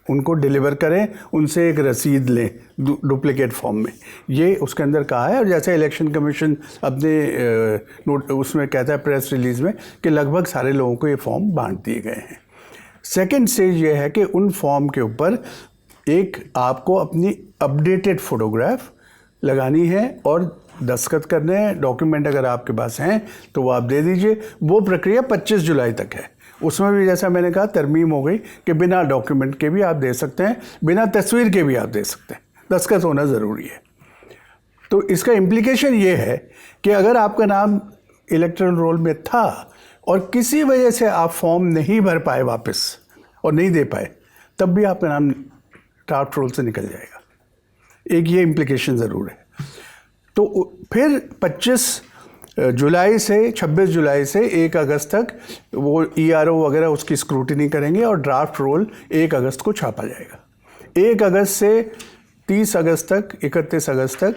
उनको डिलीवर करें, उनसे एक रसीद लें डुप्लीकेट फॉर्म में। ये उसके अंदर कहा है। और जैसे इलेक्शन कमीशन अपने उसमें कहता है प्रेस रिलीज़ में कि लगभग सारे लोगों को ये फॉर्म बांट दिए गए हैं। सेकंड स्टेज ये है कि उन फॉर्म के ऊपर एक आपको अपनी अपडेटेड फ़ोटोग्राफ लगानी है और दस्तखत करने हैं। डॉक्यूमेंट अगर आपके पास हैं तो वो आप दे दीजिए। वो प्रक्रिया 25 जुलाई तक है। उसमें भी जैसा मैंने कहा तरमीम हो गई कि बिना डॉक्यूमेंट के भी आप दे सकते हैं, बिना तस्वीर के भी आप दे सकते हैं, दस्तखत होना ज़रूरी है। तो इसका इम्प्लीकेशन ये है कि अगर आपका नाम इलेक्टोरल रोल में था और किसी वजह से आप फॉर्म नहीं भर पाए वापस और नहीं दे पाए, तब भी आपका नाम ड्राफ्ट रोल से निकल जाएगा। एक ये इम्प्लीकेशन ज़रूर है। तो फिर 25 जुलाई से 26 जुलाई से 1 अगस्त तक वो ERO वगैरह उसकी स्क्रूटिनी करेंगे और ड्राफ्ट रोल 1 अगस्त को छापा जाएगा। 1 अगस्त से 30 अगस्त तक 31 अगस्त तक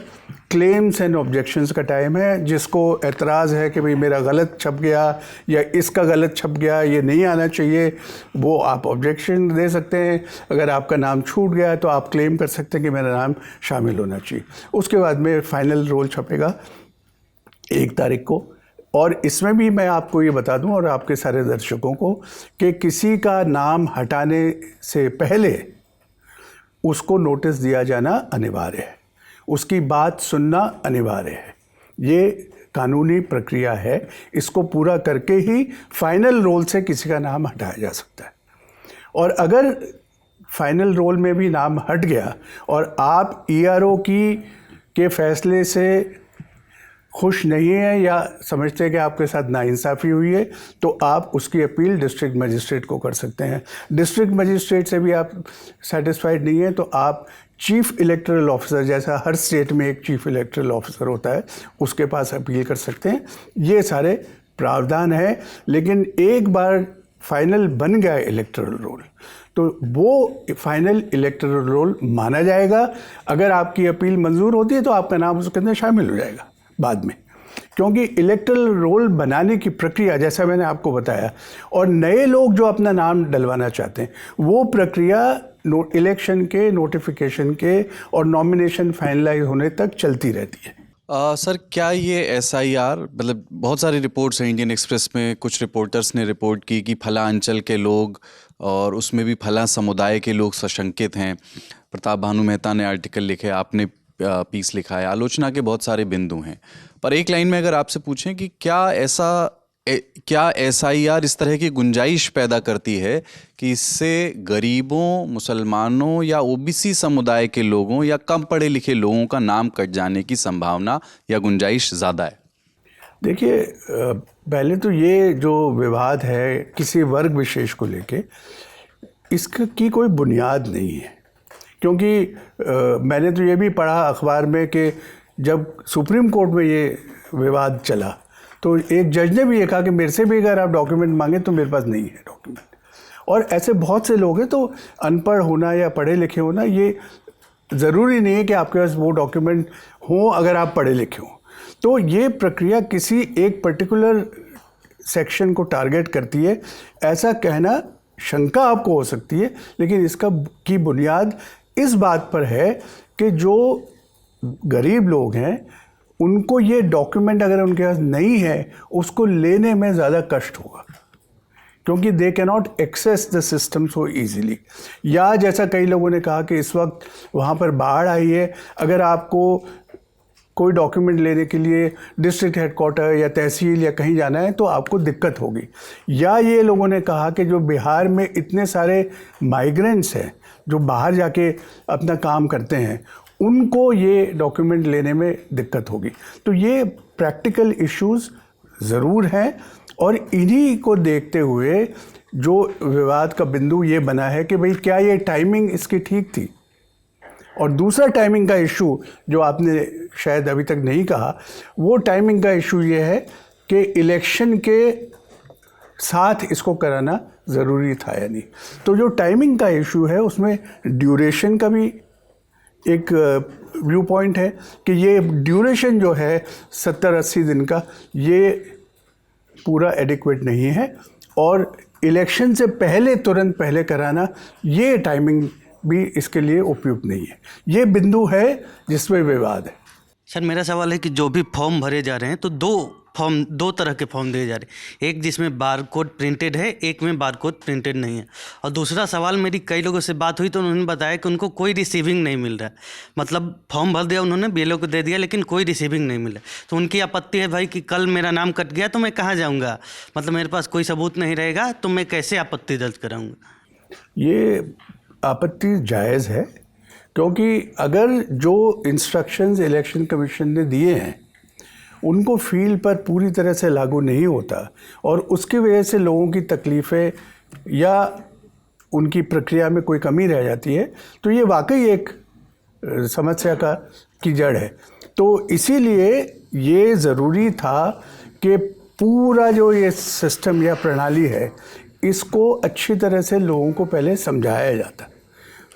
क्लेम्स एंड ऑब्जेक्शंस का टाइम है। जिसको एतराज़ है कि भाई मेरा गलत छप गया या इसका गलत छप गया, ये नहीं आना चाहिए, वो आप ऑब्जेक्शन दे सकते हैं। अगर आपका नाम छूट गया तो आप क्लेम कर सकते हैं कि मेरा नाम शामिल होना चाहिए। उसके बाद में फाइनल रोल छपेगा 1 तारीख को। और इसमें भी मैं आपको ये बता दूं और आपके सारे दर्शकों को कि किसी का नाम हटाने से पहले उसको नोटिस दिया जाना अनिवार्य है, उसकी बात सुनना अनिवार्य है। ये कानूनी प्रक्रिया है। इसको पूरा करके ही फाइनल रोल से किसी का नाम हटाया जा सकता है। और अगर फाइनल रोल में भी नाम हट गया और आप ERO के फैसले से खुश नहीं है या समझते हैं कि आपके साथ नाइंसाफ़ी हुई है, तो आप उसकी अपील डिस्ट्रिक्ट मजिस्ट्रेट को कर सकते हैं। डिस्ट्रिक्ट मजिस्ट्रेट से भी आप सेटिस्फाइड नहीं है तो आप चीफ इलेक्टोरल ऑफिसर, जैसा हर स्टेट में एक चीफ इलेक्टोरल ऑफिसर होता है, उसके पास अपील कर सकते हैं। ये सारे प्रावधान है। लेकिन एक बार फाइनल बन गया इलेक्टोरल रोल तो वो फाइनल इलेक्टोरल रोल माना जाएगा। अगर आपकी अपील मंजूर होती है तो आपका नाम उसके अंदर शामिल हो जाएगा बाद में, क्योंकि इलेक्टोरल रोल बनाने की प्रक्रिया जैसा मैंने आपको बताया और नए लोग जो अपना नाम डलवाना चाहते हैं वो प्रक्रिया इलेक्शन के नोटिफिकेशन के और नॉमिनेशन फाइनलाइज होने तक चलती रहती है। सर क्या ये SIR मतलब बहुत सारी रिपोर्ट्स हैं इंडियन एक्सप्रेस में, कुछ रिपोर्टर्स ने रिपोर्ट की कि फला अंचल के लोग और उसमें भी फला समुदाय के लोग सशंकित हैं। प्रताप भानु मेहता ने आर्टिकल लिखे, आपने पीस लिखा है, आलोचना के बहुत सारे बिंदु हैं। पर एक लाइन में अगर आपसे पूछें कि क्या SIR इस तरह की गुंजाइश पैदा करती है कि इससे गरीबों, मुसलमानों या OBC समुदाय के लोगों या कम पढ़े लिखे लोगों का नाम कट जाने की संभावना या गुंजाइश ज़्यादा है? देखिए, पहले तो ये जो विवाद है किसी वर्ग विशेष को लेके, इसकी कोई बुनियाद नहीं है। क्योंकि मैंने तो ये भी पढ़ा अखबार में कि जब सुप्रीम कोर्ट में ये विवाद चला तो एक जज ने भी ये कहा कि मेरे से भी अगर आप डॉक्यूमेंट मांगे तो मेरे पास नहीं है डॉक्यूमेंट। और ऐसे बहुत से लोग हैं। तो अनपढ़ होना या पढ़े लिखे होना ये ज़रूरी नहीं है कि आपके पास वो डॉक्यूमेंट हो अगर आप पढ़े लिखे हों। तो ये प्रक्रिया किसी एक पर्टिकुलर सेक्शन को टारगेट करती है, ऐसा कहना शंका आपको हो सकती है। लेकिन इसका की बुनियाद इस बात पर है कि जो गरीब लोग हैं उनको ये डॉक्यूमेंट अगर उनके पास नहीं है उसको लेने में ज़्यादा कष्ट होगा, क्योंकि they can not access the system so easily. या जैसा कई लोगों ने कहा कि इस वक्त वहाँ पर बाढ़ आई है, अगर आपको कोई डॉक्यूमेंट लेने के लिए डिस्ट्रिक्ट हेडक्वार्टर या तहसील या कहीं जाना है तो आपको दिक्कत होगी। या ये लोगों ने कहा कि जो बिहार में इतने सारे माइग्रेंट्स हैं जो बाहर जाके अपना काम करते हैं, उनको ये डॉक्यूमेंट लेने में दिक्कत होगी। तो ये प्रैक्टिकल इश्यूज़ ज़रूर हैं और इन्हीं को देखते हुए जो विवाद का बिंदु ये बना है कि भाई क्या ये टाइमिंग इसकी ठीक थी। और दूसरा टाइमिंग का इशू जो आपने शायद अभी तक नहीं कहा, वो टाइमिंग का इशू ये है कि इलेक्शन के साथ इसको कराना ज़रूरी था या नहीं। तो जो टाइमिंग का इशू है उसमें ड्यूरेशन का भी एक व्यू पॉइंट है कि ये ड्यूरेशन जो है 70-80 दिन का, ये पूरा एडिक्वेट नहीं है, और इलेक्शन से पहले, तुरंत पहले कराना, ये टाइमिंग भी इसके लिए उपयुक्त नहीं है। ये बिंदु है जिसमें विवाद है। सर मेरा सवाल है कि जो भी फॉर्म भरे जा रहे हैं तो दो तरह के फॉर्म दिए जा रहे हैं, एक जिसमें बार कोड प्रिंटेड है, एक में बार कोड प्रिंटेड नहीं है। और दूसरा सवाल, मेरी कई लोगों से बात हुई तो उन्होंने बताया कि उनको कोई रिसीविंग नहीं मिल रहा है। मतलब फॉर्म भर दिया उन्होंने, बीएलओ को दे दिया, लेकिन कोई रिसीविंग नहीं मिल रहा। तो उनकी आपत्ति है भाई कि कल मेरा नाम कट गया तो मैं कहाँ जाऊँगा, मतलब मेरे पास कोई सबूत नहीं रहेगा तो मैं कैसे आपत्ति दर्ज कराऊँगा। ये आपत्ति जायज़ है, क्योंकि अगर जो इंस्ट्रक्शंस इलेक्शन कमीशन ने दिए हैं उनको फील्ड पर पूरी तरह से लागू नहीं होता और उसकी वजह से लोगों की तकलीफ़ें या उनकी प्रक्रिया में कोई कमी रह जाती है, तो ये वाकई एक समस्या की जड़ है। तो इसीलिए ये ज़रूरी था कि पूरा जो ये सिस्टम या प्रणाली है, इसको अच्छी तरह से लोगों को पहले समझाया जाता,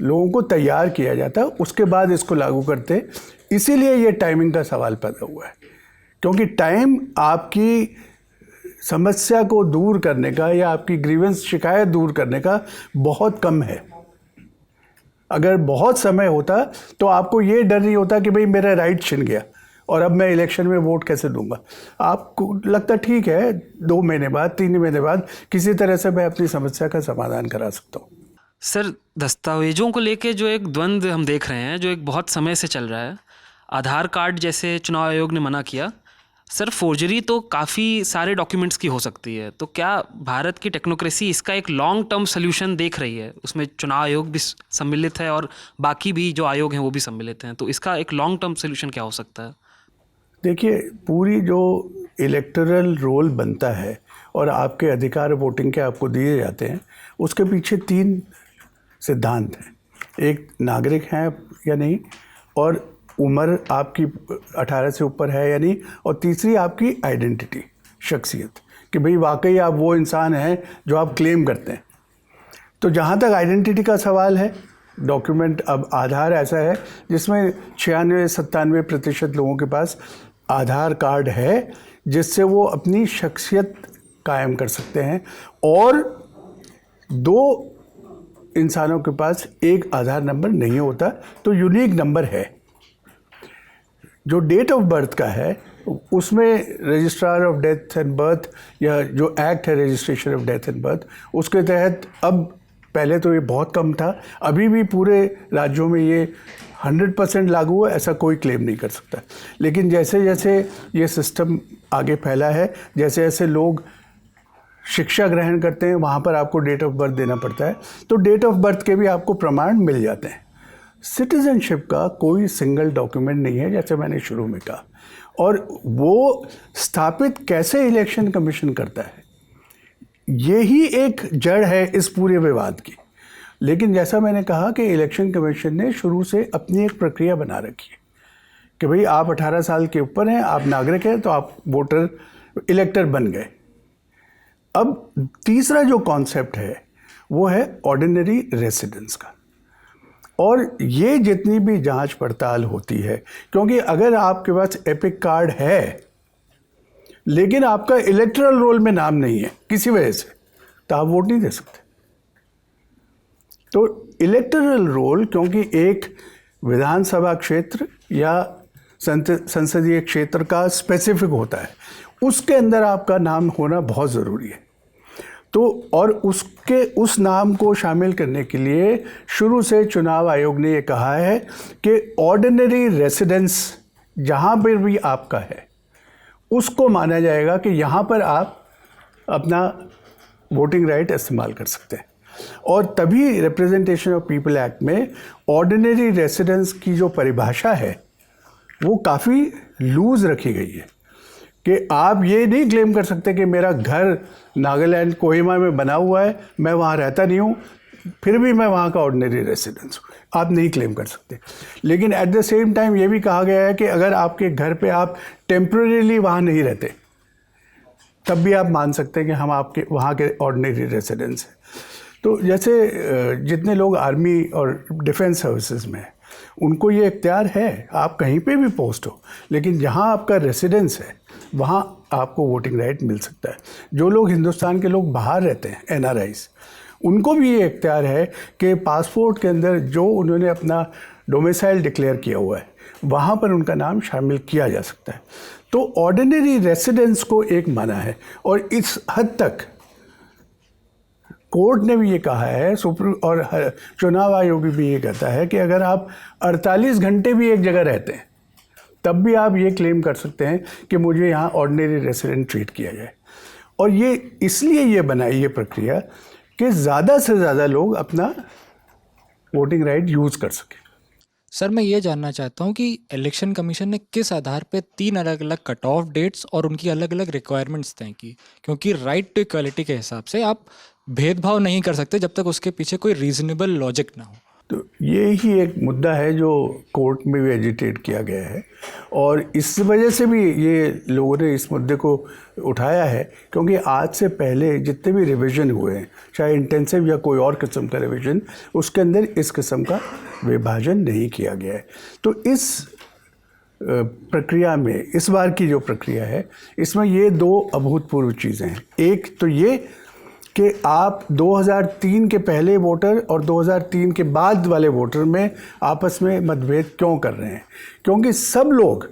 लोगों को तैयार किया जाता, उसके बाद इसको लागू करते। इसीलिए ये टाइमिंग का सवाल पैदा हुआ है, क्योंकि टाइम आपकी समस्या को दूर करने का या आपकी ग्रीवेंस, शिकायत दूर करने का बहुत कम है। अगर बहुत समय होता तो आपको ये डर नहीं होता कि भाई मेरा राइट छिन गया और अब मैं इलेक्शन में वोट कैसे दूंगा। आपको लगता ठीक है 2 महीने बाद, 3 महीने बाद किसी तरह से मैं अपनी समस्या का समाधान करा सकता हूँ। सर, दस्तावेजों को लेके जो एक द्वंद्व हम देख रहे हैं, जो एक बहुत समय से चल रहा है, आधार कार्ड जैसे चुनाव आयोग ने मना किया, सर फोर्जरी तो काफ़ी सारे डॉक्यूमेंट्स की हो सकती है। तो क्या भारत की टेक्नोक्रेसी इसका एक लॉन्ग टर्म सोल्यूशन देख रही है? उसमें चुनाव आयोग भी सम्मिलित है और बाकी भी जो आयोग हैं वो भी सम्मिलित हैं, तो इसका एक लॉन्ग टर्म सोल्यूशन क्या हो सकता है? देखिए, पूरी जो इलेक्टोरल रोल बनता है और आपके अधिकार वोटिंग के आपको दिए जाते हैं, उसके पीछे 3 सिद्धांत हैं। एक, नागरिक हैं या नहीं, और उम्र आपकी 18 से ऊपर है या नहीं, और तीसरी आपकी आइडेंटिटी, शख्सियत, कि भाई वाकई आप वो इंसान हैं जो आप क्लेम करते हैं। तो जहाँ तक आइडेंटिटी का सवाल है, डॉक्यूमेंट, अब आधार ऐसा है जिसमें 96-97% लोगों के पास आधार कार्ड है, जिससे वो अपनी शख्सियत कायम कर सकते हैं, और 2 इंसानों के पास एक आधार नंबर नहीं होता, तो यूनिक नंबर है। जो डेट ऑफ बर्थ का है, उसमें registrar of death and birth, या जो एक्ट है registration of death and birth, उसके तहत अब, पहले तो ये बहुत कम था, अभी भी पूरे राज्यों में ये 100% लागू है, ऐसा कोई क्लेम नहीं कर सकता। लेकिन जैसे जैसे ये सिस्टम आगे फैला है, जैसे जैसे लोग शिक्षा ग्रहण करते हैं, वहाँ पर आपको डेट ऑफ बर्थ देना पड़ता है, तो डेट ऑफ बर्थ के भी आपको प्रमाण मिल जाते हैं। सिटीजनशिप का कोई सिंगल डॉक्यूमेंट नहीं है, जैसे मैंने शुरू में कहा, और वो स्थापित कैसे इलेक्शन कमीशन करता है, यही एक जड़ है इस पूरे विवाद की। लेकिन जैसा मैंने कहा कि इलेक्शन कमीशन ने शुरू से अपनी एक प्रक्रिया बना रखी है कि भाई आप 18 साल के ऊपर हैं, आप नागरिक हैं, तो आप वोटर, इलेक्टर बन गए। अब तीसरा जो कॉन्सेप्ट है वो है ऑर्डिनरी रेसिडेंस का, और ये जितनी भी जांच पड़ताल होती है, क्योंकि अगर आपके पास एपिक कार्ड है लेकिन आपका इलेक्टोरल रोल में नाम नहीं है किसी वजह से, तो आप वोट नहीं दे सकते। तो इलेक्टोरल रोल, क्योंकि एक विधानसभा क्षेत्र या संसदीय क्षेत्र का स्पेसिफिक होता है, उसके अंदर आपका नाम होना बहुत ज़रूरी है। तो और उस नाम को शामिल करने के लिए शुरू से चुनाव आयोग ने ये कहा है कि ऑर्डिनरी रेसिडेंस जहाँ पर भी आपका है, उसको माना जाएगा कि यहाँ पर आप अपना वोटिंग राइट इस्तेमाल कर सकते हैं। और तभी रिप्रेजेंटेशन ऑफ पीपल एक्ट में ऑर्डिनरी रेसिडेंस की जो परिभाषा है वो काफ़ी लूज़ रखी गई है कि आप ये नहीं क्लेम कर सकते कि मेरा घर नागालैंड कोहिमा में बना हुआ है, मैं वहाँ रहता नहीं हूँ, फिर भी मैं वहाँ का ऑर्डिनरी रेसिडेंस हूँ, आप नहीं क्लेम कर सकते। लेकिन एट द सेम टाइम ये भी कहा गया है कि अगर आपके घर पे आप टेम्परेरीली वहाँ नहीं रहते, तब भी आप मान सकते हैं कि हम आपके वहाँ के ऑर्डिनरी रेसिडेंट्स हैं। तो जैसे जितने लोग आर्मी और डिफेंस सर्विसेज में हैं, उनको ये इख्तियार है, आप कहीं पे भी पोस्ट हो, लेकिन जहाँ आपका रेसिडेंस है वहाँ आपको वोटिंग राइट मिल सकता है। जो लोग हिंदुस्तान के लोग बाहर रहते हैं, NRIs, उनको भी ये इख्तियार है कि पासपोर्ट के अंदर जो उन्होंने अपना डोमिसाइल डिक्लेयर किया हुआ है वहाँ पर उनका नाम शामिल किया जा सकता है। तो ऑर्डिनरी रेसिडेंस को एक माना है, और इस हद तक कोर्ट ने भी ये कहा है, और चुनाव आयोग भी ये कहता है कि अगर आप 48 घंटे भी एक जगह रहते हैं तब भी आप ये क्लेम कर सकते हैं कि मुझे यहाँ ऑर्डिनरी रेसिडेंट ट्रीट किया जाए। और ये इसलिए ये बनाई ये प्रक्रिया कि ज़्यादा से ज़्यादा लोग अपना वोटिंग राइट यूज़ कर सकें। सर, मैं ये जानना चाहता हूँ कि इलेक्शन कमीशन ने किस आधार पे 3 अलग अलग कट ऑफ डेट्स और उनकी अलग अलग रिक्वायरमेंट्स तय की, क्योंकि राइट टू इक्वालिटी के हिसाब से आप भेदभाव नहीं कर सकते जब तक उसके पीछे कोई रीजनेबल लॉजिक ना हो। तो ये ही एक मुद्दा है जो कोर्ट में भी एजिटेट किया गया है, और इस वजह से भी ये लोगों ने इस मुद्दे को उठाया है, क्योंकि आज से पहले जितने भी रिवीजन हुए हैं, चाहे इंटेंसिव या कोई और किस्म का रिवीजन, उसके अंदर इस किस्म का विभाजन नहीं किया गया है। तो इस प्रक्रिया में, इस बार की जो प्रक्रिया है, इसमें ये 2 अभूतपूर्व चीज़ें हैं। एक तो ये कि आप 2003 के पहले वोटर और 2003 के बाद वाले वोटर में आपस में मतभेद क्यों कर रहे हैं? क्योंकि सब लोग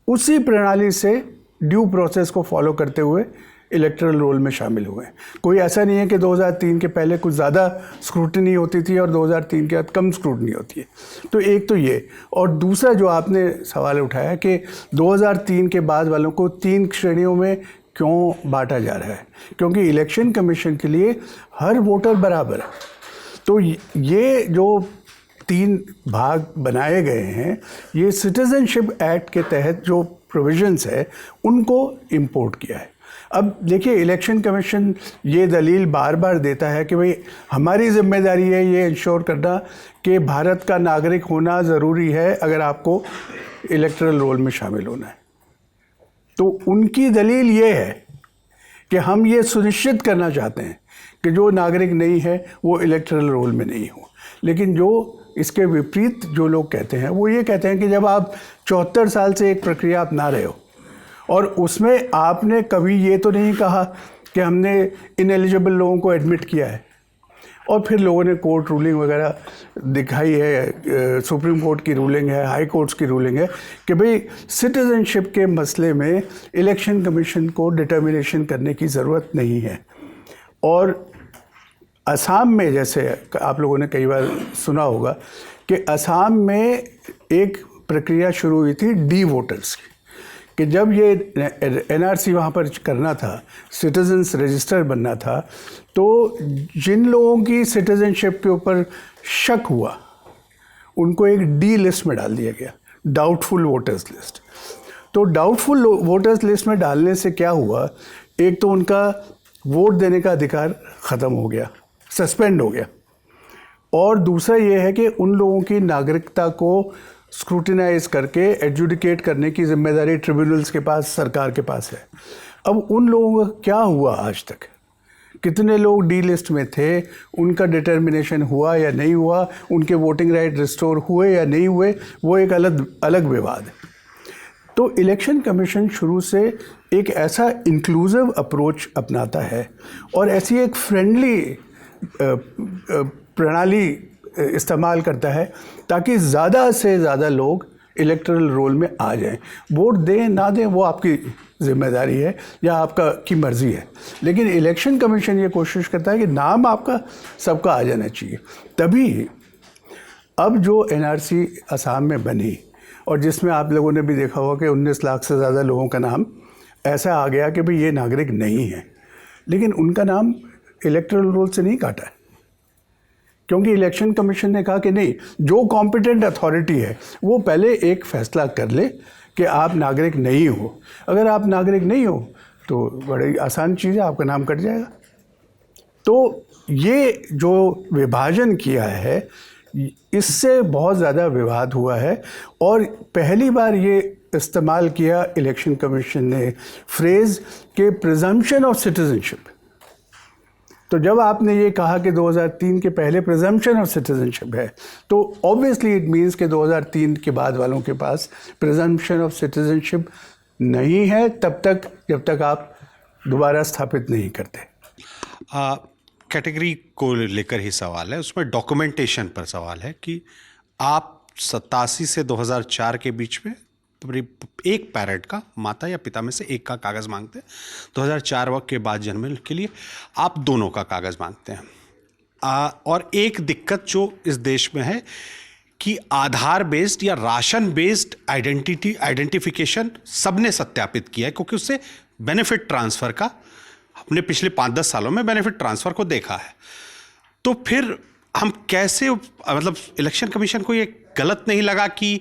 उसी प्रणाली से ड्यू प्रोसेस को फॉलो करते हुए इलेक्टरल रोल में शामिल हुए हैं। कोई ऐसा नहीं है कि 2003 के पहले कुछ ज़्यादा स्क्रूटनी होती थी और 2003 के बाद कम स्क्रूटनी होती है। तो एक तो ये, और दूसरा जो आपने सवाल उठाया कि 2003 के बाद वालों को 3 श्रेणियों में क्यों बांटा जा रहा है, क्योंकि इलेक्शन कमीशन के लिए हर वोटर बराबर है। तो ये जो 3 भाग बनाए गए हैं, ये सिटीजनशिप एक्ट के तहत जो प्रोविजंस है उनको इंपोर्ट किया है। अब देखिए, इलेक्शन कमीशन ये दलील बार बार देता है कि भाई हमारी जिम्मेदारी है ये इंश्योर करना कि भारत का नागरिक होना ज़रूरी है अगर आपको इलेक्टरल रोल में शामिल होना है। तो उनकी दलील ये है कि हम ये सुनिश्चित करना चाहते हैं कि जो नागरिक नहीं है वो इलेक्टरल रोल में नहीं हो। लेकिन जो इसके विपरीत जो लोग कहते हैं वो ये कहते हैं कि जब आप 74 साल से एक प्रक्रिया अपना रहे हो और उसमें आपने कभी ये तो नहीं कहा कि हमने इनएलिजिबल लोगों को एडमिट किया है, और फिर लोगों ने कोर्ट रूलिंग वगैरह दिखाई है, सुप्रीम कोर्ट की रूलिंग है, हाई कोर्ट्स की रूलिंग है कि भाई सिटीजनशिप के मसले में इलेक्शन कमीशन को डिटर्मिनेशन करने की ज़रूरत नहीं है। और असम में, जैसे आप लोगों ने कई बार सुना होगा कि असम में एक प्रक्रिया शुरू हुई थी डी वोटर्स की, कि जब ये NRC वहाँ पर करना था, सिटीजन्स रजिस्टर बनना था, तो जिन लोगों की सिटीजनशिप के ऊपर शक हुआ उनको एक डी लिस्ट में डाल दिया गया, डाउटफुल वोटर्स लिस्ट। तो डाउटफुल वोटर्स लिस्ट में डालने से क्या हुआ, एक तो उनका वोट देने का अधिकार ख़त्म हो गया, सस्पेंड हो गया, और दूसरा ये है कि उन लोगों की नागरिकता को स्क्रूटिनाइज करके एडजुडिकेट करने की जिम्मेदारी ट्रिब्यूनल्स के पास, सरकार के पास है। अब उन लोगों का क्या हुआ, आज तक कितने लोग डी लिस्ट में थे, उनका डिटर्मिनेशन हुआ या नहीं हुआ, उनके वोटिंग राइट रिस्टोर हुए या नहीं हुए, वो एक अलग विवाद है। तो इलेक्शन कमीशन शुरू से एक ऐसा इंक्लूसिव अप्रोच अपनाता है और ऐसी एक फ्रेंडली प्रणाली इस्तेमाल करता है ताकि ज़्यादा से ज़्यादा लोग इलेक्टरल रोल में आ जाएं। वोट दें ना दें वो आपकी जिम्मेदारी है या आपका की मर्ज़ी है, लेकिन इलेक्शन कमीशन ये कोशिश करता है कि नाम आपका सबका आ जाना चाहिए। तभी अब जो NRC असम में बनी और जिसमें आप लोगों ने भी देखा होगा कि 19 लाख से ज़्यादा लोगों का नाम ऐसा आ गया कि भाई ये नागरिक नहीं है, लेकिन उनका नाम इलेक्टरल रोल से नहीं काटा है, क्योंकि इलेक्शन कमीशन ने कहा कि नहीं, जो कॉम्पिटेंट अथॉरिटी है वो पहले एक फ़ैसला कर ले कि आप नागरिक नहीं हो। अगर आप नागरिक नहीं हो तो बड़ी आसान चीज़ है, आपका नाम कट जाएगा। तो ये जो विभाजन किया है इससे बहुत ज़्यादा विवाद हुआ है और पहली बार ये इस्तेमाल किया इलेक्शन कमीशन ने फ्रेज के प्रिजम्पशन ऑफ सिटीजनशिप। तो जब आपने ये कहा कि 2003 के पहले प्रिजम्पशन ऑफ सिटीजनशिप है, तो ऑब्वियसली इट मीन्स कि 2003 के बाद वालों के पास प्रिजम्पशन ऑफ सिटीजनशिप नहीं है तब तक जब तक आप दोबारा स्थापित नहीं करते। कैटेगरी को लेकर ही सवाल है, उसमें डॉक्यूमेंटेशन पर सवाल है कि आप 87 से 2004 के बीच में एक पैरेंट का, माता या पिता में से एक का कागज़ मांगते हैं। 2004 वक्त के बाद जन्मे के लिए आप दोनों का कागज़ मांगते हैं। और एक दिक्कत जो इस देश में है कि आधार बेस्ड या राशन बेस्ड आइडेंटिफिकेशन सबने सत्यापित किया है, क्योंकि उससे बेनिफिट ट्रांसफ़र का हमने पिछले 5-10 सालों में बेनिफिट ट्रांसफ़र को देखा है। तो फिर हम कैसे, मतलब इलेक्शन कमीशन को ये गलत नहीं लगा कि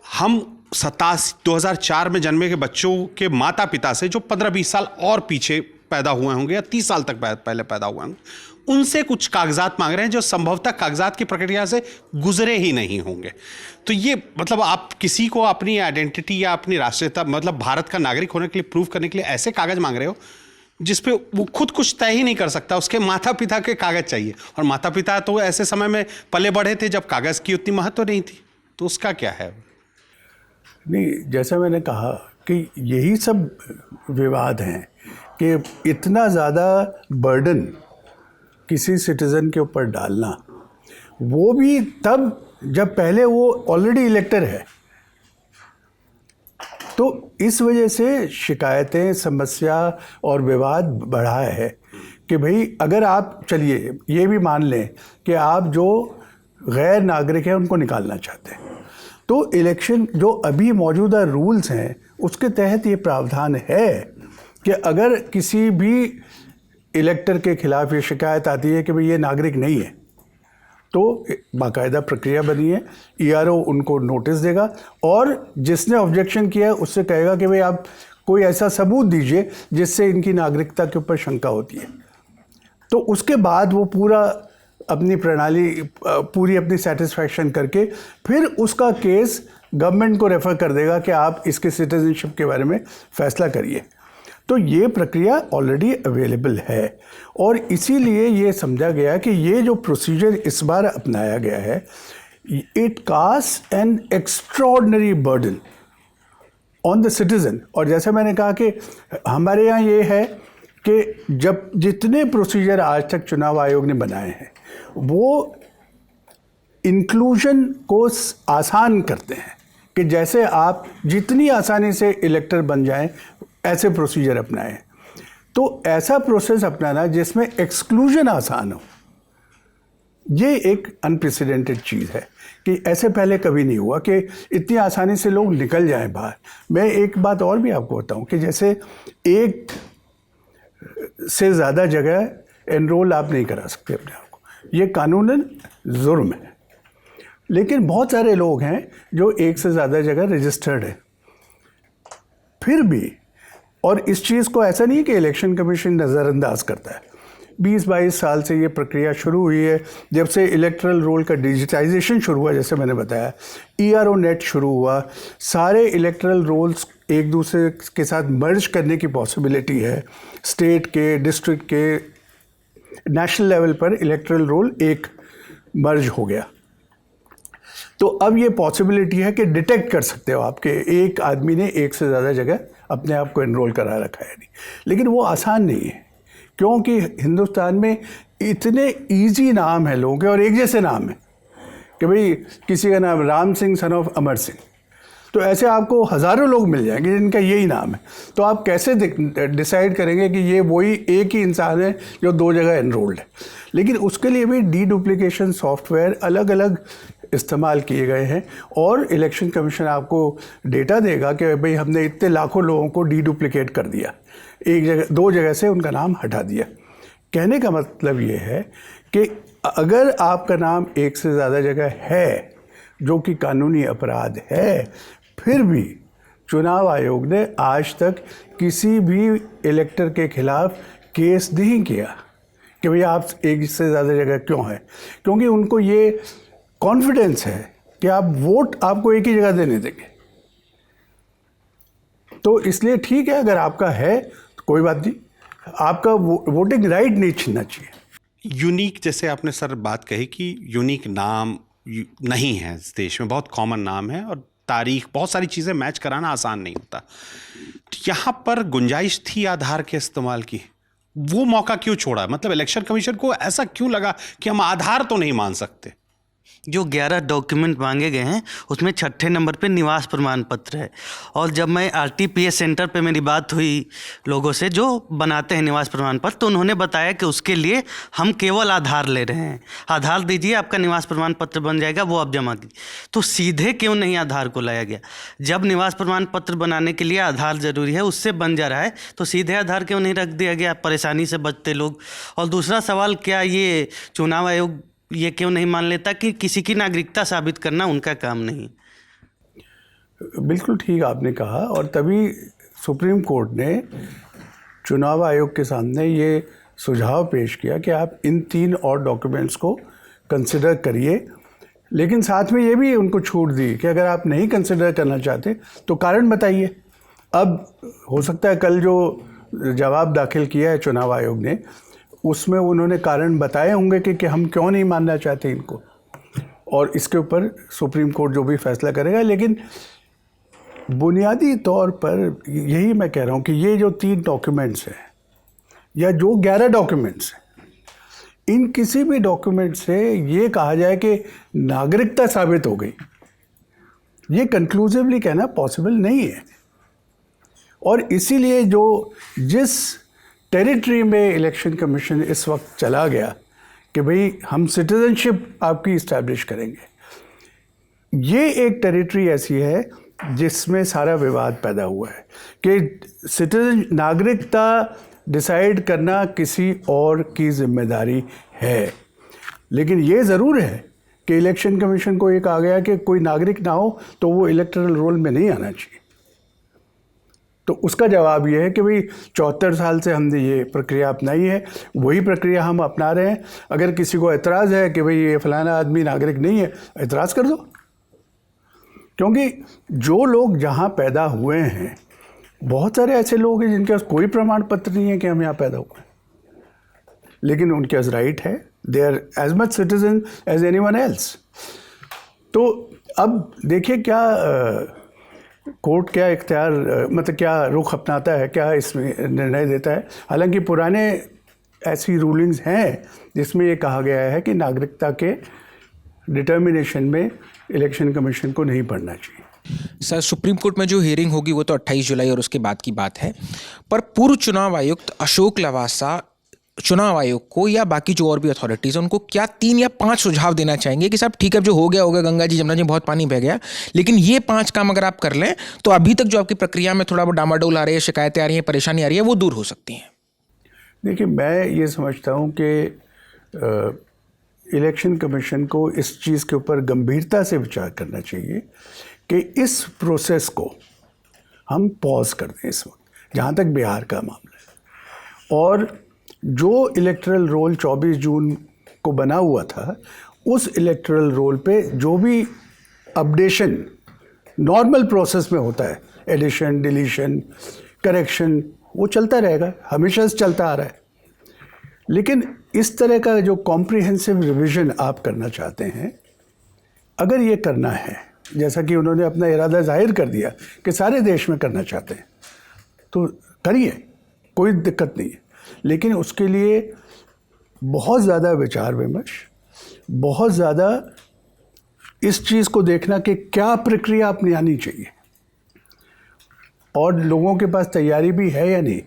हम 2004 में जन्मे के बच्चों के माता पिता से जो 15-20 साल और पीछे पैदा हुए होंगे या 30 साल तक पहले पैदा हुए होंगे, उनसे कुछ कागजात मांग रहे हैं जो संभवतः कागजात की प्रक्रिया से गुजरे ही नहीं होंगे। तो ये मतलब आप किसी को अपनी आइडेंटिटी या अपनी राष्ट्रीयता, मतलब भारत का नागरिक होने के लिए प्रूव करने के लिए ऐसे कागज मांग रहे हो जिसपे वो खुद कुछ तय ही नहीं कर सकता, उसके माता पिता के कागज चाहिए। और माता पिता तो ऐसे समय में पले बढ़े थे जब कागज की उतनी महत्व नहीं थी, तो उसका क्या है? नहीं, जैसा मैंने कहा कि यही सब विवाद हैं कि इतना ज़्यादा बर्डन किसी सिटीज़न के ऊपर डालना, वो भी तब जब पहले वो ऑलरेडी इलेक्टर है। तो इस वजह से शिकायतें, समस्या और विवाद बढ़ा है कि भाई अगर आप, चलिए ये भी मान लें कि आप जो गैर नागरिक हैं उनको निकालना चाहते हैं, तो इलेक्शन जो अभी मौजूदा रूल्स हैं उसके तहत ये प्रावधान है कि अगर किसी भी इलेक्टर के खिलाफ ये शिकायत आती है कि भाई ये नागरिक नहीं है, तो बाकायदा प्रक्रिया बनी है, ईआरओ उनको नोटिस देगा और जिसने ऑब्जेक्शन किया है उससे कहेगा कि भाई आप कोई ऐसा सबूत दीजिए जिससे इनकी नागरिकता के ऊपर शंका होती है। तो उसके बाद वो पूरा अपनी प्रणाली, पूरी अपनी सेटिस्फैक्शन करके फिर उसका केस गवर्नमेंट को रेफ़र कर देगा कि आप इसके सिटीजनशिप के बारे में फ़ैसला करिए। तो ये प्रक्रिया ऑलरेडी अवेलेबल है और इसीलिए ये समझा गया कि ये जो प्रोसीजर इस बार अपनाया गया है, it cost an extraordinary burden on the citizen. और जैसे मैंने कहा कि हमारे यहाँ ये है कि जब जितने प्रोसीजर आज तक चुनाव आयोग ने बनाए हैं वो इंक्लूजन को आसान करते हैं कि जैसे आप जितनी आसानी से इलेक्टर बन जाएं ऐसे प्रोसीजर अपनाएं। तो ऐसा प्रोसेस अपनाना जिसमें एक्सक्लूजन आसान हो, ये एक अनप्रेसिडेंटेड चीज़ है कि ऐसे पहले कभी नहीं हुआ कि इतनी आसानी से लोग निकल जाएं बाहर। मैं एक बात और भी आपको बताऊं कि जैसे एक से ज़्यादा जगह एनरोल आप नहीं करा सकते अपने आप को, ये कानूनन जुर्म है। लेकिन बहुत सारे लोग हैं जो एक से ज़्यादा जगह रजिस्टर्ड है फिर भी, और इस चीज़ को ऐसा नहीं है कि इलेक्शन कमीशन नज़रअंदाज करता है। 20-22 साल से ये प्रक्रिया शुरू हुई है, जब से इलेक्टरल रोल का डिजिटाइजेशन शुरू हुआ, जैसे मैंने बताया, ईआरओ नेट शुरू हुआ, सारे इलेक्टरल रोल्स एक दूसरे के साथ मर्ज करने की पॉसिबिलिटी है। स्टेट के, डिस्ट्रिक्ट के, नेशनल लेवल पर इलेक्टरल रोल एक मर्ज हो गया। तो अब ये पॉसिबिलिटी है कि डिटेक्ट कर सकते हो आपके एक आदमी ने एक से ज़्यादा जगह अपने आप को एनरोल करा रखा है नहीं। लेकिन वो आसान नहीं है क्योंकि हिंदुस्तान में इतने इजी नाम है लोगों के और एक जैसे नाम है कि भाई किसी का नाम राम सिंह सन ऑफ अमर सिंह, तो ऐसे आपको हज़ारों लोग मिल जाएंगे जिनका यही नाम है। तो आप कैसे डिसाइड करेंगे कि ये वही एक ही इंसान है जो दो जगह एनरोल्ड है? लेकिन उसके लिए भी डीडुप्लिकेशन सॉफ्टवेयर अलग अलग इस्तेमाल किए गए हैं और इलेक्शन कमीशन आपको डेटा देगा कि भाई हमने इतने लाखों लोगों को डीडुप्लिकेट कर दिया, एक जगह, दो जगह से उनका नाम हटा दिया। कहने का मतलब ये है कि अगर आपका नाम एक से ज़्यादा जगह है, जो कि कानूनी अपराध है, फिर भी चुनाव आयोग ने आज तक किसी भी इलेक्टर के खिलाफ केस नहीं किया कि भाई आप एक से ज़्यादा जगह क्यों है, क्योंकि उनको ये कॉन्फिडेंस है कि आप वोट आपको एक ही जगह देने देंगे। तो इसलिए ठीक है, अगर आपका है तो कोई बात नहीं, आपका वोटिंग राइट नहीं छीनना चाहिए। यूनिक, जैसे आपने सर बात कही कि यूनिक नाम नहीं है इस देश में, बहुत कॉमन नाम है और तारीख, बहुत सारी चीज़ें मैच कराना आसान नहीं होता। तो यहाँ पर गुंजाइश थी आधार के इस्तेमाल की, वो मौका क्यों छोड़ा? मतलब इलेक्शन कमीशन को ऐसा क्यों लगा कि हम आधार तो नहीं मान सकते? जो 11 डॉक्यूमेंट मांगे गए हैं उसमें 6ठे नंबर पे निवास प्रमाण पत्र है। और जब मैं आरटीपीएस सेंटर पे मेरी बात हुई लोगों से जो बनाते हैं निवास प्रमाण पत्र, तो उन्होंने बताया कि उसके लिए हम केवल आधार ले रहे हैं, आधार दीजिए आपका निवास प्रमाण पत्र बन जाएगा, वो आप जमा कीजिए। तो सीधे क्यों नहीं आधार को लाया गया? जब निवास प्रमाण पत्र बनाने के लिए आधार ज़रूरी है, उससे बन जा रहा है, तो सीधे आधार क्यों नहीं रख दिया गया? परेशानी से बचते लोग। और दूसरा सवाल, क्या ये चुनाव आयोग ये क्यों नहीं मान लेता कि किसी की नागरिकता साबित करना उनका काम नहीं? बिल्कुल ठीक आपने कहा, और तभी सुप्रीम कोर्ट ने चुनाव आयोग के सामने ये सुझाव पेश किया कि आप इन 3 और डॉक्यूमेंट्स को कंसिडर करिए, लेकिन साथ में ये भी उनको छूट दी कि अगर आप नहीं कंसिडर करना चाहते तो कारण बताइए। अब हो सकता है कल जो जवाब दाखिल किया है चुनाव आयोग ने, उसमें उन्होंने कारण बताए होंगे कि हम क्यों नहीं मानना चाहते इनको, और इसके ऊपर सुप्रीम कोर्ट जो भी फैसला करेगा। लेकिन बुनियादी तौर पर यही मैं कह रहा हूँ कि ये जो 3 डॉक्यूमेंट्स हैं या जो 11 डॉक्यूमेंट्स हैं, इन किसी भी डॉक्यूमेंट से ये कहा जाए कि नागरिकता साबित हो गई, ये कंक्लूसिवली कहना पॉसिबल नहीं है। और इसीलिए जो जिस टेरिटरी में इलेक्शन कमीशन इस वक्त चला गया कि भाई हम सिटीजनशिप आपकी इस्टेब्लिश करेंगे, ये एक टेरिटरी ऐसी है जिसमें सारा विवाद पैदा हुआ है कि सिटीजन नागरिकता डिसाइड करना किसी और की जिम्मेदारी है। लेकिन ये ज़रूर है कि इलेक्शन कमीशन को ये कहा गया कि कोई नागरिक ना हो तो वो इलेक्टोरल रोल में नहीं आना चाहिए। तो उसका जवाब ये है कि भाई 74 साल से हमने ये प्रक्रिया अपनाई है, वही प्रक्रिया हम अपना रहे हैं। अगर किसी को एतराज़ है कि भाई ये फलाना आदमी नागरिक नहीं है, एतराज़ कर दो, क्योंकि जो लोग जहाँ पैदा हुए हैं, बहुत सारे ऐसे लोग हैं जिनके पास कोई प्रमाण पत्र नहीं है कि हम यहाँ पैदा हुए हैं, लेकिन उनके पास राइट है, they are as much citizen as anyone else. तो अब देखिए क्या कोर्ट क्या इख्तियार, मतलब क्या रुख अपनाता है, क्या इसमें निर्णय देता है। हालांकि पुराने ऐसी रूलिंग्स हैं जिसमें ये कहा गया है कि नागरिकता के डिटर्मिनेशन में इलेक्शन कमीशन को नहीं पढ़ना चाहिए। सर, सुप्रीम कोर्ट में जो हियरिंग होगी वो तो 28 जुलाई और उसके बाद की बात है, पर पूर्व चुनाव आयुक्त अशोक लवासा चुनाव आयोग को या बाकी जो और भी अथॉरिटीज़ हैं उनको क्या 3 या 5 सुझाव देना चाहेंगे कि साहब ठीक है, जो हो गया, गंगा जी जमुना जी बहुत पानी बह गया, लेकिन ये 5 काम अगर आप कर लें तो अभी तक जो आपकी प्रक्रिया में थोड़ा बहुत डामाडोल आ रही है, शिकायतें आ रही हैं, परेशानी आ रही है, वो दूर हो सकती हैं? देखिए, मैं ये समझता हूँ कि इलेक्शन कमीशन को इस चीज़ के ऊपर गंभीरता से विचार करना चाहिए कि इस प्रोसेस को हम पॉज कर दें इस वक्त, जहाँ तक बिहार का मामला है। और जो इलेक्टरल रोल 24 जून को बना हुआ था, उस इलेक्टरल रोल पे जो भी अपडेशन नॉर्मल प्रोसेस में होता है, एडिशन, डिलीशन, करेक्शन, वो चलता रहेगा, हमेशा से चलता आ रहा है। लेकिन इस तरह का जो कॉम्प्रिहेंसिव रिवीजन आप करना चाहते हैं, अगर ये करना है, जैसा कि उन्होंने अपना इरादा जाहिर कर दिया कि सारे देश में करना चाहते हैं, तो करिए, कोई दिक्कत नहीं है। लेकिन उसके लिए बहुत ज़्यादा विचार विमर्श, बहुत ज़्यादा इस चीज़ को देखना कि क्या प्रक्रिया अपनी आनी चाहिए और लोगों के पास तैयारी भी है या नहीं।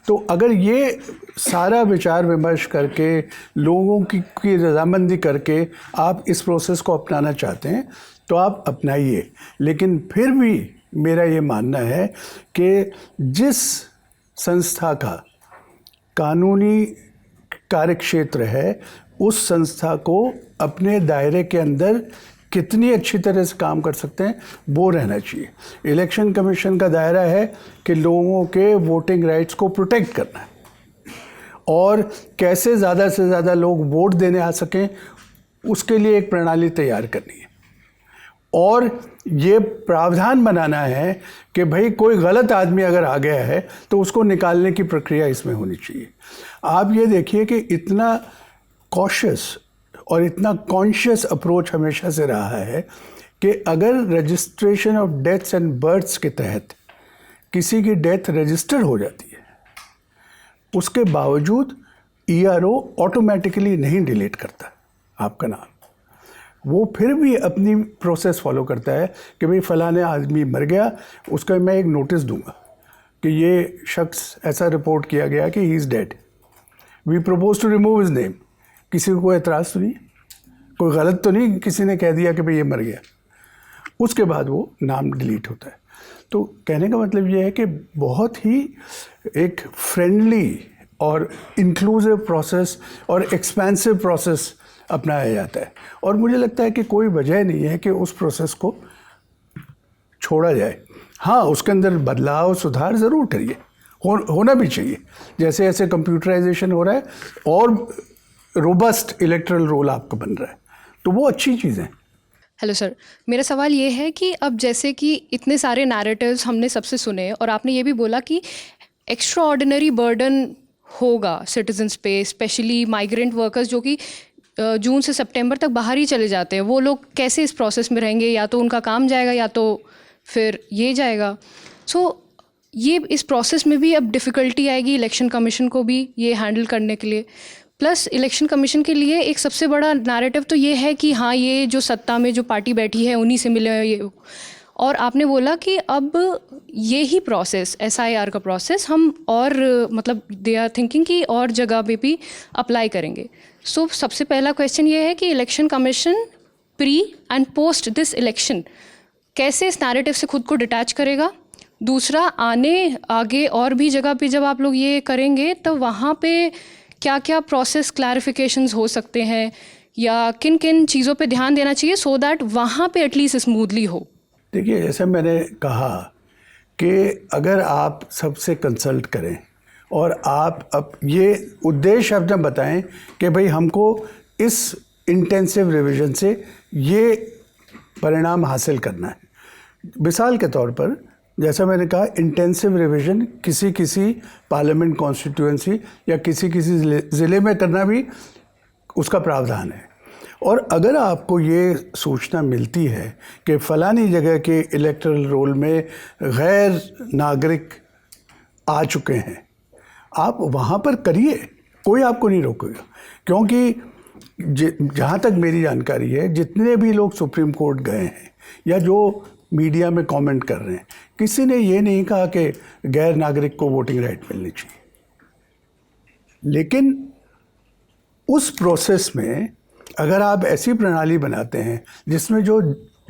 तो अगर ये सारा विचार विमर्श करके, लोगों की रजामंदी करके आप इस प्रोसेस को अपनाना चाहते हैं तो आप अपनाइए। लेकिन फिर भी मेरा ये मानना है कि जिस संस्था का कानूनी कार्यक्षेत्र है, उस संस्था को अपने दायरे के अंदर कितनी अच्छी तरह से काम कर सकते हैं वो रहना चाहिए। इलेक्शन कमीशन का दायरा है कि लोगों के वोटिंग राइट्स को प्रोटेक्ट करना है और कैसे ज़्यादा से ज़्यादा लोग वोट देने आ सकें, उसके लिए एक प्रणाली तैयार करनी है। और ये प्रावधान बनाना है कि भाई कोई गलत आदमी अगर आ गया है तो उसको निकालने की प्रक्रिया इसमें होनी चाहिए। आप ये देखिए कि इतना कॉशियस और इतना कॉन्शियस अप्रोच हमेशा से रहा है कि अगर registration of deaths and births के तहत किसी की डेथ रजिस्टर हो जाती है, उसके बावजूद ERO ऑटोमेटिकली नहीं डिलीट करता आपका नाम। वो फिर भी अपनी प्रोसेस फॉलो करता है कि भाई फलाने आदमी मर गया, उसका मैं एक नोटिस दूंगा कि ये शख्स ऐसा रिपोर्ट किया गया कि he is dead, we propose to remove his name. किसी को कोई एतराज़ तो नहीं, कोई गलत तो नहीं, किसी ने कह दिया कि भाई ये मर गया, उसके बाद वो नाम डिलीट होता है। तो कहने का मतलब ये है कि बहुत ही एक फ्रेंडली और इंक्लूसिव प्रोसेस और एक्सपेंसिव प्रोसेस अपनाया जाता है, और मुझे लगता है कि कोई वजह नहीं है कि उस प्रोसेस को छोड़ा जाए। हाँ, उसके अंदर बदलाव सुधार ज़रूर करिए, होना भी चाहिए। जैसे जैसे कंप्यूटराइजेशन हो रहा है और रोबस्ट इलेक्ट्रल रोल आपका बन रहा है, तो वो अच्छी चीज़ है। हेलो सर, मेरा सवाल ये है कि अब जैसे कि इतने सारे नैरेटिव्स हमने सबसे सुने और आपने ये भी बोला कि एक्स्ट्रा ऑर्डिनरी बर्डन होगा सिटीजन्स पे, स्पेशली माइग्रेंट वर्कर्स जो कि जून से सितंबर तक बाहर ही चले जाते हैं, वो लोग कैसे इस प्रोसेस में रहेंगे? या तो उनका काम जाएगा या तो फिर ये जाएगा। सो ये इस प्रोसेस में भी अब डिफ़िकल्टी आएगी इलेक्शन कमीशन को भी ये हैंडल करने के लिए। प्लस इलेक्शन कमीशन के लिए एक सबसे बड़ा नैरेटिव तो ये है कि हाँ, ये जो सत्ता में जो पार्टी बैठी है उन्हीं से मिले ये। और आपने बोला कि अब ये ही प्रोसेस SIR का प्रोसेस हम और मतलब दे आर थिंकिंग कि और जगह पे भी अप्लाई करेंगे। सो सबसे पहला क्वेश्चन ये है कि election commission pre and post this election कैसे इस नैरेटिव से खुद को डिटैच करेगा? दूसरा, आगे और भी जगह पे जब आप लोग ये करेंगे तो वहाँ पे क्या क्या प्रोसेस क्लैरिफिकेशंस हो सकते हैं या किन किन चीज़ों पे ध्यान देना चाहिए सो दैट वहाँ पे एटलीस्ट स्मूथली हो? देखिए, जैसे मैंने कहा कि अगर आप सबसे कंसल्ट करें और आप अब ये उद्देश्य अपना बताएं कि भाई हमको इस इंटेंसिव रिवीजन से ये परिणाम हासिल करना है। मिसाल के तौर पर जैसा मैंने कहा, इंटेंसिव रिवीजन किसी पार्लियामेंट कॉन्स्टिट्यूएंसी या किसी ज़िले में करना भी उसका प्रावधान है। और अगर आपको ये सूचना मिलती है कि फ़लानी जगह के इलेक्टरल रोल में गैर नागरिक आ चुके हैं, आप वहाँ पर करिए, कोई आपको नहीं रोकेगा। क्योंकि जहाँ तक मेरी जानकारी है, जितने भी लोग सुप्रीम कोर्ट गए हैं या जो मीडिया में कमेंट कर रहे हैं, किसी ने ये नहीं कहा कि गैर नागरिक को वोटिंग राइट मिलनी चाहिए। लेकिन उस प्रोसेस में अगर आप ऐसी प्रणाली बनाते हैं जिसमें जो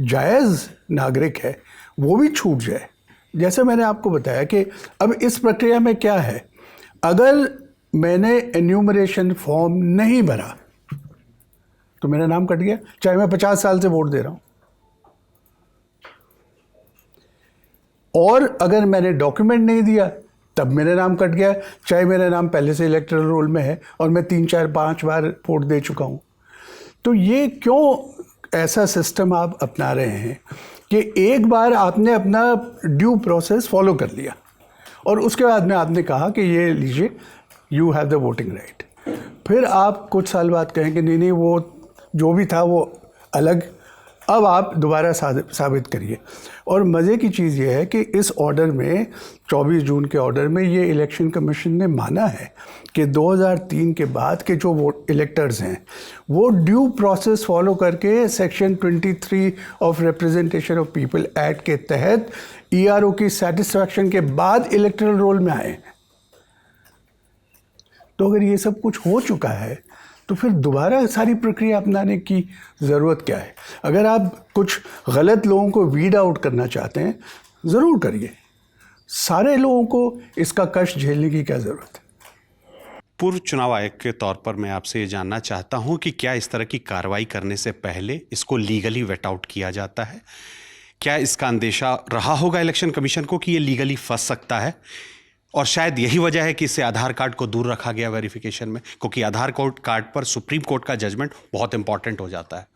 जायज़ नागरिक है वो भी छूट जाए, जैसे मैंने आपको बताया कि अब इस प्रक्रिया में क्या है, अगर मैंने एन्यूमरेशन फॉर्म नहीं भरा तो मेरा नाम कट गया, चाहे मैं 50 साल से वोट दे रहा हूँ। और अगर मैंने डॉक्यूमेंट नहीं दिया तब मेरा नाम कट गया, चाहे मेरा नाम पहले से इलेक्टरल रोल में है और मैं 3, 4, 5 बार वोट दे चुका हूँ। तो ये क्यों ऐसा सिस्टम आप अपना रहे हैं कि एक बार आपने अपना ड्यू प्रोसेस फॉलो कर लिया और उसके बाद में आपने कहा कि ये लीजिए, you have the voting right. फिर आप कुछ साल बाद कहेंगे नहीं वो जो भी था वो अलग, अब आप दोबारा साबित करिए। और मज़े की चीज़ ये है कि इस ऑर्डर में 24 जून के ऑर्डर में ये इलेक्शन कमीशन ने माना है कि 2003 के बाद के जो वोट इलेक्टर्स हैं वो ड्यू प्रोसेस फॉलो करके section 23 of representation of people act के तहत ERO की सेटिस्फैक्शन के बाद इलेक्टरल रोल में आए। तो अगर ये सब कुछ हो चुका है तो फिर दोबारा सारी प्रक्रिया अपनाने की ज़रूरत क्या है? अगर आप कुछ गलत लोगों को वीड आउट करना चाहते हैं, ज़रूर करिए, सारे लोगों को इसका कष्ट झेलने की क्या ज़रूरत है? पूर्व चुनाव आयोग के तौर पर मैं आपसे ये जानना चाहता हूं कि क्या इस तरह की कार्रवाई करने से पहले इसको लीगली वेट आउट किया जाता है? क्या इसका अंदेशा रहा होगा इलेक्शन कमीशन को कि ये लीगली फंस सकता है? और शायद यही वजह है कि इससे आधार कार्ड को दूर रखा गया वेरिफिकेशन में, क्योंकि आधार कार्ड पर सुप्रीम कोर्ट का जजमेंट बहुत इंपॉर्टेंट हो जाता है।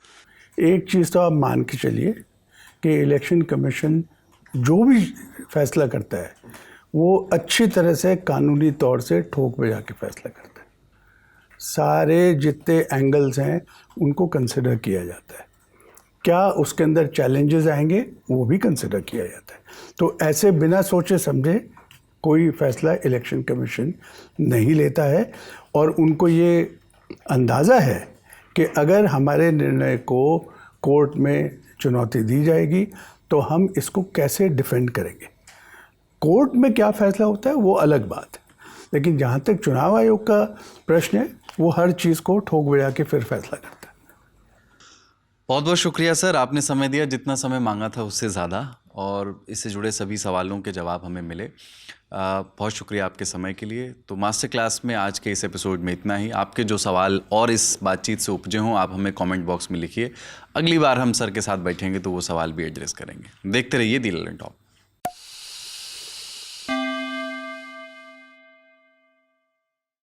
एक चीज़ तो आप मान के चलिए कि इलेक्शन कमीशन जो भी फैसला करता है वो अच्छी तरह से कानूनी तौर से ठोक बजा के फैसला करता है। सारे जितने एंगल्स हैं उनको कंसिडर किया जाता है। क्या उसके अंदर चैलेंजेस आएंगे वो भी कंसिडर किया जाता है। तो ऐसे बिना सोचे समझे कोई फैसला इलेक्शन कमीशन नहीं लेता है, और उनको ये अंदाज़ा है कि अगर हमारे निर्णय को कोर्ट में चुनौती दी जाएगी तो हम इसको कैसे डिफेंड करेंगे। कोर्ट में क्या फैसला होता है वो अलग बात है, लेकिन जहाँ तक चुनाव आयोग का प्रश्न है वो हर चीज़ को ठोक बजा के फिर फैसला करता है। बहुत बहुत शुक्रिया सर, आपने समय दिया, जितना समय मांगा था उससे ज़्यादा, और इससे जुड़े सभी सवालों के जवाब हमें मिले। बहुत शुक्रिया आपके समय के लिए। तो मास्टर क्लास में आज के इस एपिसोड में इतना ही। आपके जो सवाल और इस बातचीत से उपजे हों आप हमें कमेंट बॉक्स में लिखिए। अगली बार हम सर के साथ बैठेंगे तो वो सवाल भी एड्रेस करेंगे। देखते रहिए दी लर्निंग टॉप।